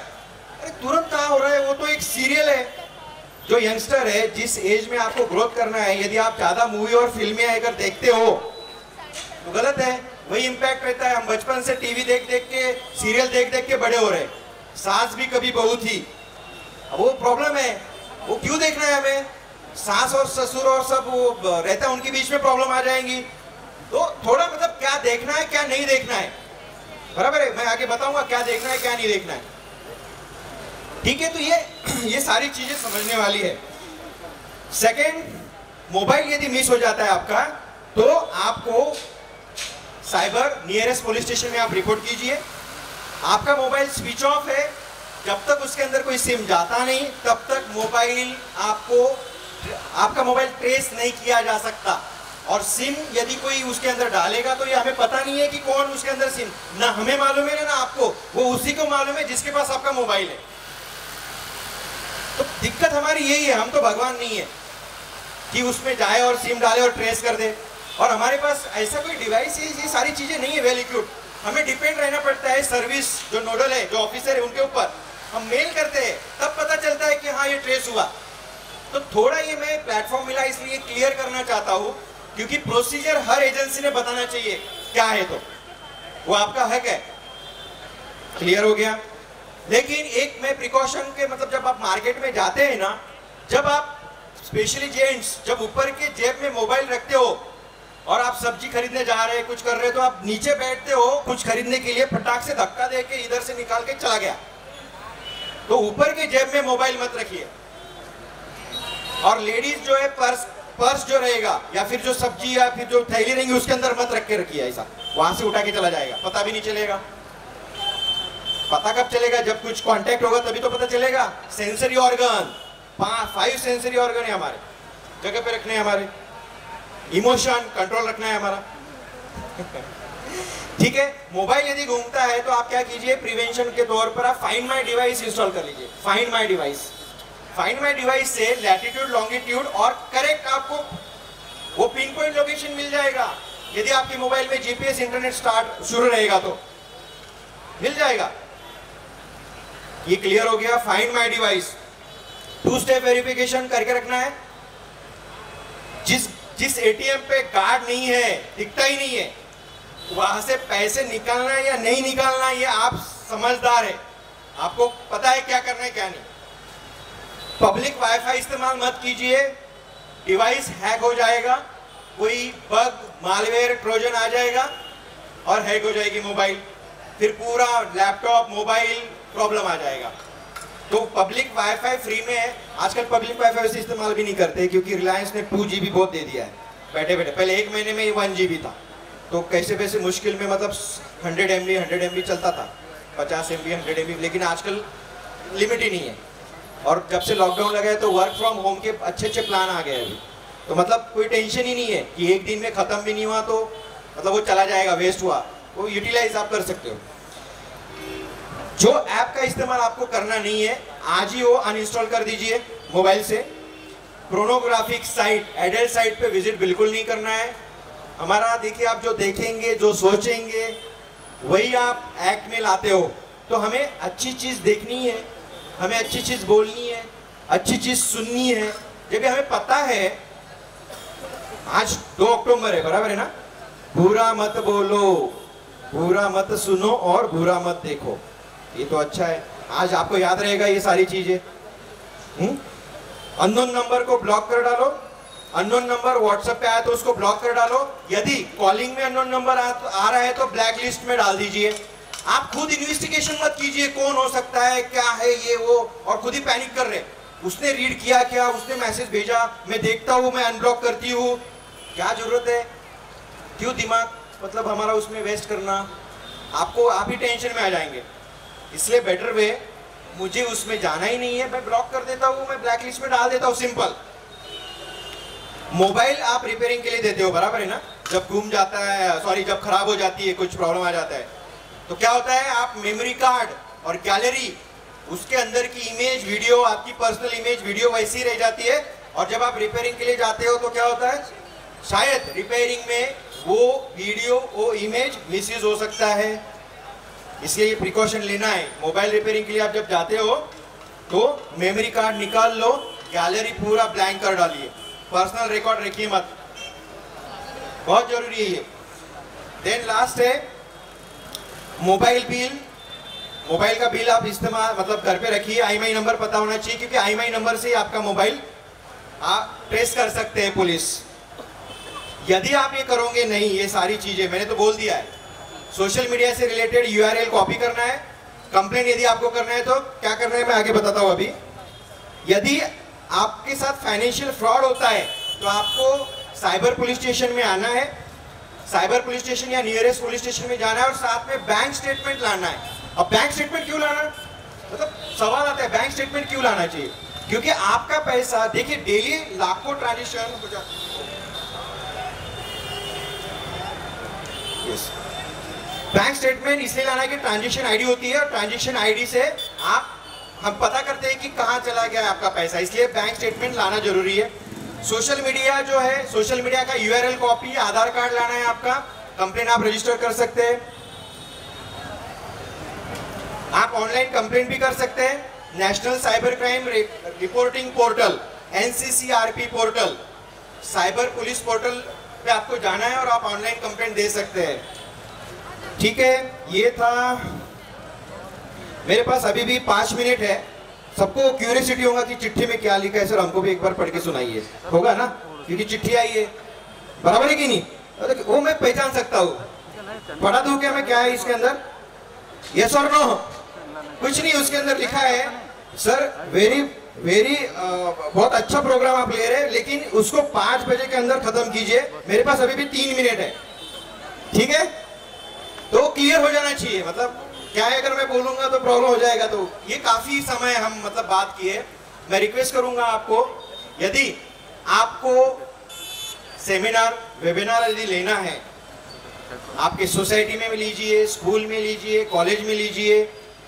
अरे तुरंत कहाँ हो रहा है, वो तो एक सीरियल है। जो यंगस्टर है, जिस एज में आपको ग्रोथ करना है, यदि आप ज्यादा मूवी और फिल्में अगर देखते हो तो गलत है। वही इम्पैक्ट रहता है। हम बचपन से टीवी देख देख के, सीरियल देख देख के बड़े हो रहे। सास भी कभी बहू थी, अब वो प्रॉब्लम है। वो क्यों देखना है हमें? सास और ससुर और सब वो रहता है, उनके बीच में प्रॉब्लम आ जाएंगी। तो थोड़ा मतलब क्या देखना है क्या नहीं देखना है, बराबर है। मैं आगे बताऊंगा क्या देखना है क्या नहीं देखना है, ठीक है। तो ये सारी चीजें समझने वाली है। सेकंड, मोबाइल यदि मिस हो जाता है आपका तो आपको साइबर नियरेस्ट पुलिस स्टेशन में आप रिपोर्ट कीजिए। आपका मोबाइल स्विच ऑफ है, जब तक उसके अंदर कोई सिम जाता नहीं तब तक मोबाइल आपका मोबाइल ट्रेस नहीं किया जा सकता। और सिम यदि कोई उसके अंदर डालेगा तो ये हमें पता नहीं है कि कौन उसके अंदर सिम, ना हमें मालूम है ना आपको, वो उसी को मालूम है जिसके पास आपका मोबाइल है। तो दिक्कत हमारी यही है, हम तो भगवान नहीं है कि उसमें जाए और सिम डाले और ट्रेस कर दे। और हमारे पास ऐसा कोई डिवाइस है, ये सारी चीजें नहीं है वेल इक्विप्ड। हमें डिपेंड रहना पड़ता है सर्विस जो नोडल है, जो ऑफिसर है उनके ऊपर। हम मेल करते हैं तब पता चलता है कि हाँ ये ट्रेस हुआ। तो थोड़ा ये मैं प्लेटफॉर्म मिला इसलिए क्लियर करना चाहता हूँ, क्योंकि प्रोसीजर हर एजेंसी ने बताना चाहिए क्या है, तो वो आपका हक है। क्लियर हो गया। लेकिन एक मैं प्रिकॉशन के मतलब जब आप मार्केट में जाते हैं ना, जब आप स्पेशली जेंट्स जब ऊपर के जेब में मोबाइल रखते हो और आप सब्जी खरीदने जा रहे हैं, कुछ कर रहे हो, तो आप नीचे बैठते हो कुछ खरीदने के लिए, फटाक से धक्का दे के इधर से निकाल के चला गया, तो ऊपर के जेब में मोबाइल मत रखिए। और लेडीज जो है पर्स जो रहेगा या फिर जो सब्जी या फिर जो थैली रहेंगी उसके अंदर मत रख के रखिए, ऐसा वहां से उठा के चला जाएगा, पता भी नहीं चलेगा। पता कब चलेगा? जब कुछ कांटेक्ट होगा तभी तो पता चलेगा। सेंसरी ऑर्गन, 5 सेंसरी ऑर्गन है हमारे, जगह पे रखने हैं हमारे। इमोशन कंट्रोल रखना है हमारा। ठीक है, मोबाइल यदि घूमता है तो आप क्या कीजिए, प्रिवेंशन के तौर पर आप फाइंड माई डिवाइस इंस्टॉल कर लीजिए। Find my device, find my device से लैटिट्यूड लॉन्गिट्यूड और करेक्ट आपको वो पिन पॉइंट लोकेशन मिल जाएगा। यदि आपके मोबाइल में जीपीएस इंटरनेट स्टार्ट शुरू रहेगा तो मिल जाएगा। ये क्लियर हो गया। Find my device, 2 step verification करके रखना है। जिस एटीएम पे कार्ड नहीं है, दिखता ही नहीं है, वहां से पैसे निकालना है या नहीं निकालना है, ये आप समझदार है, आपको पता है क्या करना है क्या नहीं। पब्लिक वाईफाई इस्तेमाल मत कीजिए, डिवाइस हैक हो जाएगा, कोई बग मालवेयर ट्रोजन आ जाएगा और हैक हो जाएगी मोबाइल, फिर पूरा लैपटॉप मोबाइल प्रॉब्लम आ जाएगा। तो पब्लिक वाईफाई फ्री में है। आजकल पब्लिक वाईफाई वैसे इस्तेमाल भी नहीं करते क्योंकि रिलायंस ने 2 GB बहुत दे दिया है बैठे बैठे। पहले 1 महीने में 1 GB था, तो कैसे वैसे मुश्किल में मतलब 100 MB चलता था, 50 MB 100 MB, लेकिन आजकल लिमिट ही नहीं है। और जब से लॉकडाउन लगा है तो वर्क फ्रॉम होम के अच्छे प्लान आ गए अभी, तो मतलब कोई टेंशन ही नहीं है कि एक दिन में खत्म भी नहीं हुआ तो मतलब वो चला जाएगा, वेस्ट हुआ, वो यूटिलाइज आप कर सकते हो। जो ऐप का इस्तेमाल आपको करना नहीं है आज ही वो अनइंस्टॉल कर दीजिए मोबाइल से। प्रोनोग्राफिक साइट, एडल्ट साइट पे विजिट बिल्कुल नहीं करना है हमारा। देखिए, आप जो देखेंगे जो सोचेंगे वही आप एक्ट में लाते हो। तो हमें अच्छी चीज देखनी है, हमें अच्छी चीज बोलनी है, अच्छी चीज सुननी है। जब हमें पता है आज 2 अक्टूबर है, बराबर है ना, बुरा मत बोलो, बुरा मत सुनो और बुरा मत देखो, ये तो अच्छा है। आज आपको याद रहेगा ये सारी चीजें। अननोन नंबर को ब्लॉक कर डालो, अननोन नंबर व्हाट्सएप पे आया तो उसको ब्लॉक कर डालो। यदि कॉलिंग में अननोन नंबर आ रहा है तो ब्लैक लिस्ट में डाल दीजिए। आप खुद इन्वेस्टिगेशन मत कीजिए कौन हो सकता है, क्या है ये वो, और खुद ही पैनिक कर रहे, उसने रीड किया क्या, उसने मैसेज भेजा, मैं देखता हूँ, मैं अनब्लॉक करती हूँ, क्या जरूरत है, क्यों दिमाग मतलब हमारा उसमें वेस्ट करना। आपको आप ही टेंशन में आ जाएंगे। इसलिए बेटर वे, मुझे उसमें जाना ही नहीं है, मैं ब्लॉक कर देता हूँ, मैं ब्लैक लिस्ट में डाल देता हूँ, सिंपल। मोबाइल आप रिपेयरिंग के लिए देते हो, बराबर है ना, जब घूम जाता है, सॉरी जब खराब हो जाती है, कुछ प्रॉब्लम आ जाता है, तो क्या होता है, आप मेमोरी कार्ड और गैलरी उसके अंदर की इमेज वीडियो, आपकी पर्सनल इमेज वीडियो वैसी रह जाती है। और जब आप रिपेयरिंग के लिए जाते हो तो क्या होता है, शायद रिपेयरिंग में वो वीडियो वो इमेज मिसयूज हो सकता है। इसलिए ये प्रिकॉशन लेना है। मोबाइल रिपेयरिंग के लिए आप जब जाते हो तो मेमोरी कार्ड निकाल लो, गैलरी पूरा ब्लैंक कर डालिए, पर्सनल रिकॉर्ड रखिए मत, बहुत जरूरी है ये। देन लास्ट है मोबाइल बिल। मोबाइल का बिल आप इस्तेमाल मतलब घर पे रखिए, IMEI नंबर पता होना चाहिए, क्योंकि IMEI नंबर से आपका मोबाइल आप ट्रेस कर सकते हैं पुलिस। यदि आप ये करोगे नहीं, ये सारी चीजें मैंने तो बोल दिया है, सोशल मीडिया से रिलेटेड URL कॉपी करना है। कंप्लेन यदि आपको करना है तो क्या करना है मैं आगे बताता हूँ अभी। यदि आपके साथ फाइनेंशियल फ्रॉड होता है तो आपको साइबर पुलिस स्टेशन में आना है, साइबर पुलिस स्टेशन या नियरेस्ट पुलिस स्टेशन में जाना है, और साथ में बैंक स्टेटमेंट लाना है। अब बैंक स्टेटमेंट क्यों लाना, मतलब सवाल आता है बैंक स्टेटमेंट क्यों लाना चाहिए, क्योंकि आपका पैसा देखिए डेली लाखों ट्रांजेक्शन हो जाता है। बैंक स्टेटमेंट इसलिए लाना है कि ट्रांजेक्शन आईडी होती है, और ट्रांजेक्शन आईडी से हम पता करते हैं कि कहां चला गया है आपका पैसा, इसलिए बैंक स्टेटमेंट लाना जरूरी है। सोशल मीडिया जो है, सोशल मीडिया का URL कॉपी, आधार कार्ड लाना है आपका, कंप्लेन आप रजिस्टर कर सकते हैं। आप ऑनलाइन कंप्लेन भी कर सकते हैं। National cyber crime reporting portal NCCRP portal, cyber police portal पे आपको जाना है और आप ऑनलाइन कंप्लेंट दे सकते हैं। ठीक है, ये था। मेरे पास अभी भी 5 मिनट है। सबको क्यूरियोसिटी होगा कि चिट्ठी में क्या लिखा है, सर हमको भी एक बार पढ़ के सुनाइए, होगा ना, क्योंकि चिट्ठी आई है, बराबर है कि नहीं, वो मैं पहचान सकता हूँ, पढ़ा दूं क्या मैं, क्या है इसके अंदर, यस और नो, कुछ नहीं उसके अंदर लिखा है। सर वेरी बहुत अच्छा प्रोग्राम आप ले रहे हैं, लेकिन उसको 5 बजे के अंदर खत्म कीजिए। मेरे पास अभी भी 3 मिनट है, ठीक है? तो क्लियर हो जाना चाहिए। मतलब क्या है, अगर मैं बोलूंगा तो प्रॉब्लम हो जाएगा। तो ये काफी समय हम मतलब बात किए। मैं रिक्वेस्ट करूंगा आपको, यदि आपको सेमिनार वेबिनार यदि लेना है, आपके सोसाइटी में लीजिए, स्कूल में लीजिए, कॉलेज में लीजिए,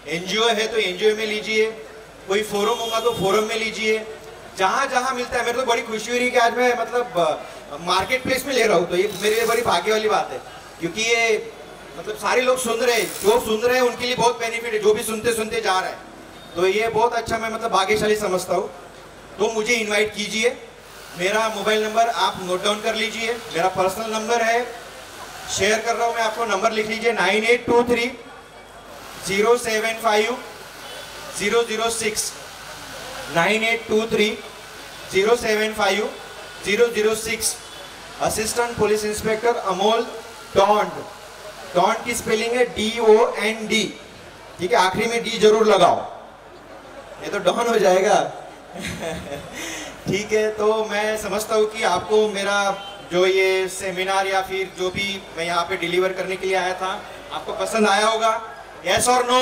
एनजीओ है तो एनजीओ में लीजिए, कोई फोरम होगा तो फोरम में लीजिए, जहां जहां मिलता है। मेरे तो बड़ी खुशी हो रही है कि आज मैं मतलब मार्केट प्लेस में ले रहा हूँ, तो ये मेरे लिए बड़ी भाग्य वाली बात है, क्योंकि ये मतलब सारे लोग सुन रहे हैं, जो सुन रहे हैं उनके लिए बहुत बेनिफिट है, जो भी सुनते सुनते जा रहे हैं। तो ये बहुत अच्छा, मैं मतलब भाग्यशाली समझता हूँ। तो मुझे इनवाइट कीजिए। मेरा मोबाइल नंबर आप नोट डाउन कर लीजिए, मेरा पर्सनल नंबर है, शेयर कर रहा हूँ मैं आपको, नंबर लिख लीजिए 9823 075 006 9823 075 006। Assistant police inspector Amol dawned. Dawned की स्पेलिंग है DOND, ठीक है? आखिरी में D जरूर लगाओ, ये तो डॉन हो जाएगा। ठीक है, तो मैं समझता हूँ कि आपको मेरा जो ये सेमिनार या फिर जो भी मैं यहाँ पे डिलीवर करने के लिए आया था, आपको पसंद आया होगा। यस और नो?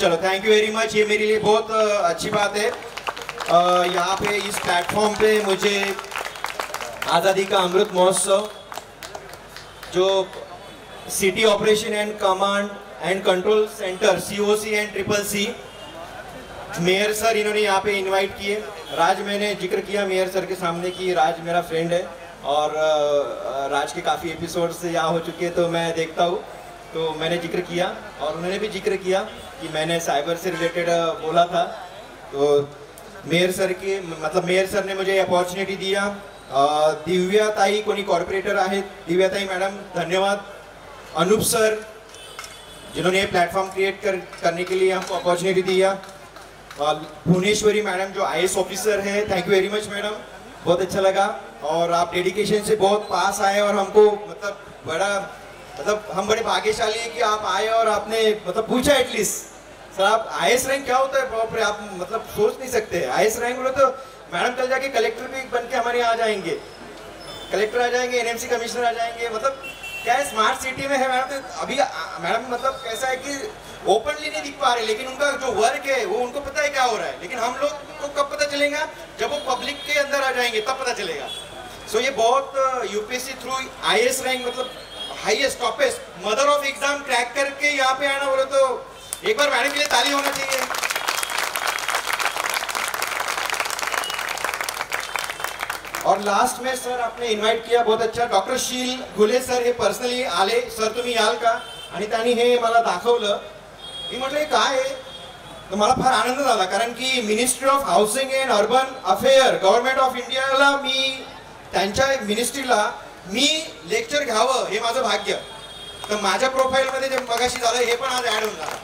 चलो, थैंक यू वेरी मच। ये मेरे लिए बहुत अच्छी बात है। यहाँ पे इस प्लेटफॉर्म पे मुझे आज़ादी का अमृत महोत्सव, जो city operation and command and control centre COC and CCC, mayor sir इन्होंने यहाँ पे इनवाइट किए। राज, मैंने जिक्र किया मेयर सर के सामने कि राज मेरा फ्रेंड है और राज के काफ़ी एपिसोड्स यहाँ हो चुके हैं, तो मैं देखता हूँ, तो मैंने जिक्र किया और उन्होंने भी जिक्र किया कि मैंने साइबर से रिलेटेड बोला था। तो मेयर सर के मतलब मेयर सर ने मुझे अपॉर्चुनिटी दिया। दिव्याताई कोणी कॉर्पोरेटर आहेत, दिव्याताई मॅडम धन्यवाद। अनूप सर जिन्होंने ये प्लेटफॉर्म क्रिएट करने के लिए हमको अपॉर्चुनिटी दिया। भुवनेश्वरी मैडम जो IAS ऑफिसर है, thank you very much madam, बहुत अच्छा लगा। और आप डेडिकेशन से बहुत पास आए और हमको मतलब बड़ा हम बड़े भाग्यशाली है कि आप आए और आपने मतलब पूछा एटलीस्ट सर आप IAS रैंक क्या होता है प्रॉपर, आप मतलब सोच नहीं सकते। IAS रैंक बोलो तो मैडम कल जाके कलेक्टर भी बन के हमारे यहाँ आ जाएंगे, कलेक्टर आ जाएंगे, NMC कमिश्नर आ जाएंगे। मतलब क्या है, स्मार्ट सिटी में है मैडम। तो अभी मैडम मतलब कैसा है कि ओपनली नहीं दिख पा रहे, लेकिन उनका जो वर्क है वो उनको पता है क्या हो रहा है, लेकिन हम लोग को कब पता चलेगा, जब वो पब्लिक के अंदर आ जाएंगे तब पता चलेगा। सो ये बहुत UPSC थ्रू IAS रैंक मतलब highest toppest mother of exam crack करके यहाँ पे आना बोले तो एक बार मैडम के लिए ताली होना चाहिए। और लास्ट में सर आपने इन्व्हाइट किया, बहुत अच्छा। डॉक्टर शील घुले सर हे पर्सनली आले, सर तुम्ही याल का, आणि त्यांनी हे मला दाखवलं। मी म्हटलं काय आहे, तर मला फार आनंद झाला, कारण की ministry of housing and urban affair government of इंडियाला मी त्यांच्या मिनिस्ट्रीला मी लेक्चर घ्यावं हे माझं भाग्य। तर माझ्या प्रोफाईलमध्ये जे मगाशी झालं हे पण आज ॲड होऊन झालं,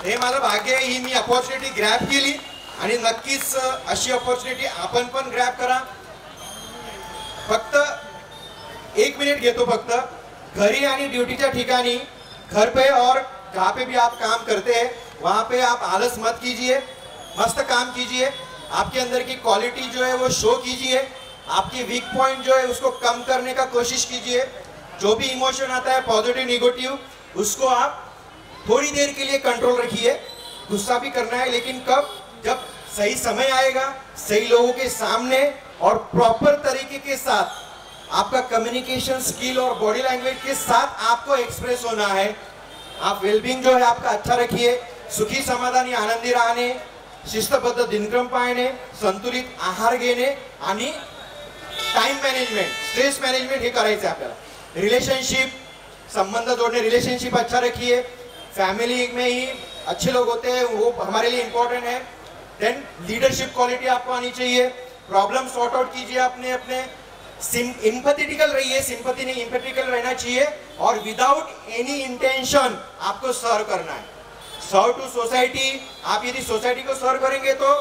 हे माझं भाग्य आहे। ही मी अपॉर्च्युनिटी ग्रॅब केली आणि नक्कीच अशी अपॉर्च्युनिटी आपण पण ग्रॅब करा। फक्त 1 मिनिट घेतो, फक्त घरी आणि ड्यूटीच्या ठिकाणी, घर पे और जहाँ पे भी आप काम करते हैं वहाँ पे आप आलस मत कीजिए, मस्त काम कीजिए। आपके अंदर की क्वालिटी जो है वो शो कीजिए, आपकी वीक पॉइंट जो है उसको कम करने का कोशिश कीजिए। जो भी इमोशन आता है पॉजिटिव नेगेटिव, उसको आप थोड़ी देर के लिए कंट्रोल रखिए। गुस्सा भी करना है, लेकिन कब, जब सही समय आएगा, सही लोगों के सामने और प्रॉपर तरीके के साथ आपका कम्युनिकेशन स्किल और बॉडी लैंग्वेज के साथ आपको एक्सप्रेस होना है। आप वेलबींग जो है आपका अच्छा रखिए, सुखी समाधानी आनंदी राहणे, शिस्तबद्ध दिनक्रम पाळणे, संतुलित आहार घेणे आणि टाइम मैनेजमेंट, स्ट्रेस मैनेजमेंट हे करायचं आपल्याला। रिलेशनशिप, संबंध जोड़ने, रिलेशनशिप अच्छा रखिए। फैमिली में ही अच्छे लोग होते हैं, वो हमारे लिए इंपॉर्टेंट है। देन लीडरशिप क्वालिटी आपको आनी चाहिए। प्रॉब्लम सॉर्ट आउट कीजिए अपने इम्पैथेटिकल रहिए, सिंपैथी नहीं इम्पैथेटिकल रहना चाहिए। और विदाउट एनी इंटेंशन आपको सर्व करना है। सर्व टू सोसाइटी, आप यदि सोसाइटी को सर्व करेंगे तो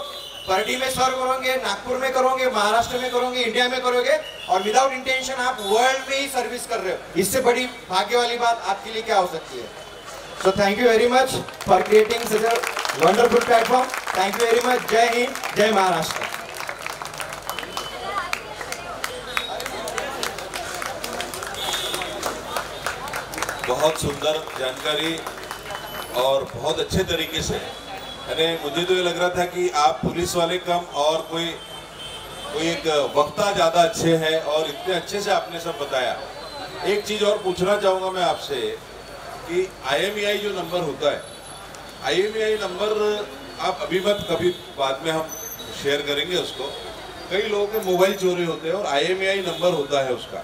पार्टी में सर्व करोगे, नागपुर में करोगे, महाराष्ट्र में करोगे, इंडिया में करोगे, और विदाउट इंटेंशन आप वर्ल्ड में ही सर्विस कर रहे हो। इससे बड़ी भाग्य वाली बात आपके लिए क्या हो सकती है। So thank you very much for creating such wonderful platform, thank you very much. जय हिंद, जय महाराष्ट्र। बहुत सुंदर जानकारी और बहुत अच्छे तरीके से, यानी मुझे तो ये लग रहा था कि आप पुलिस वाले कम और कोई एक वक्ता ज़्यादा अच्छे हैं और इतने अच्छे से आपने सब बताया। एक चीज़ और पूछना चाहूँगा मैं आपसे कि IMEI जो नंबर होता है, IMEI नंबर आप अभी मत, कभी बाद में हम शेयर करेंगे उसको। कई लोगों के मोबाइल चोरी होते हैं और IMEI नंबर होता है उसका,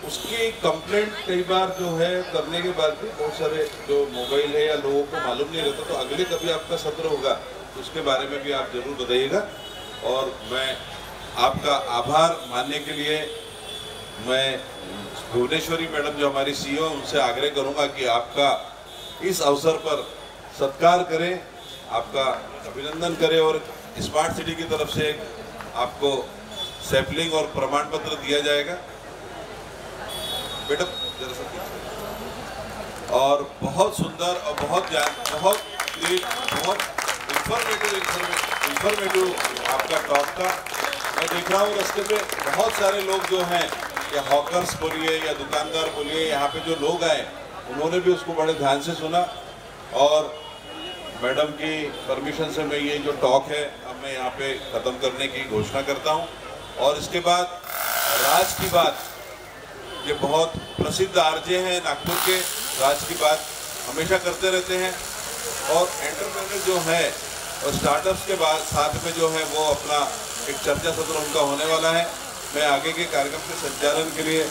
उसकी कंप्लेंट कई बार जो है करने के बाद भी बहुत सारे जो मोबाइल है या लोगों को मालूम नहीं रहता, तो अगले कभी आपका सत्र होगा तो उसके बारे में भी आप जरूर बताइएगा। और मैं आपका आभार मानने के लिए मैं भुवनेश्वरी मैडम जो हमारी CEO उनसे आग्रह करूंगा कि आपका इस अवसर पर सत्कार करें, आपका अभिनंदन करें और स्मार्ट सिटी की तरफ से आपको सैम्पलिंग और प्रमाण पत्र दिया जाएगा। मैडम जरा सा पीछे। और बहुत सुंदर और बहुत इंफॉर्मेटिव आपका टॉक था। मैं देख रहा हूँ रास्ते पे बहुत सारे लोग जो हैं, या हॉकर्स बोलिए या दुकानदार बोलिए, यहाँ पे जो लोग आए उन्होंने भी उसको बड़े ध्यान से सुना। और मैडम की परमिशन से मैं ये जो टॉक है अब मैं यहाँ पे ख़त्म करने की घोषणा करता हूँ। और इसके बाद राज की बात, ये बहुत प्रसिद्ध आरजे हैं नागपुर के, राज की बात हमेशा करते रहते हैं। और एंटरप्रेन्योर जो है और स्टार्टअप्स के बाद साथ में जो है वो अपना एक चर्चा सत्र उनका होने वाला है। मैं आगे के कार्यक्रम के संचालन के लिए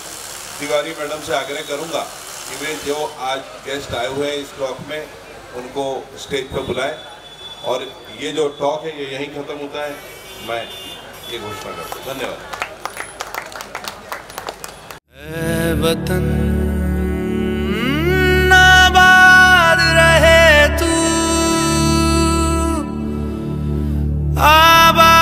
तिवारी मैडम से आग्रह करूंगा कि वे जो आज गेस्ट आए हुए हैं इस टॉक में उनको स्टेज पर बुलाएं। और ये जो टॉक है ये यहीं ख़त्म होता है, मैं ये घोषणा करता हूँ। धन्यवाद। वतन आबाद रहे तू, आबाद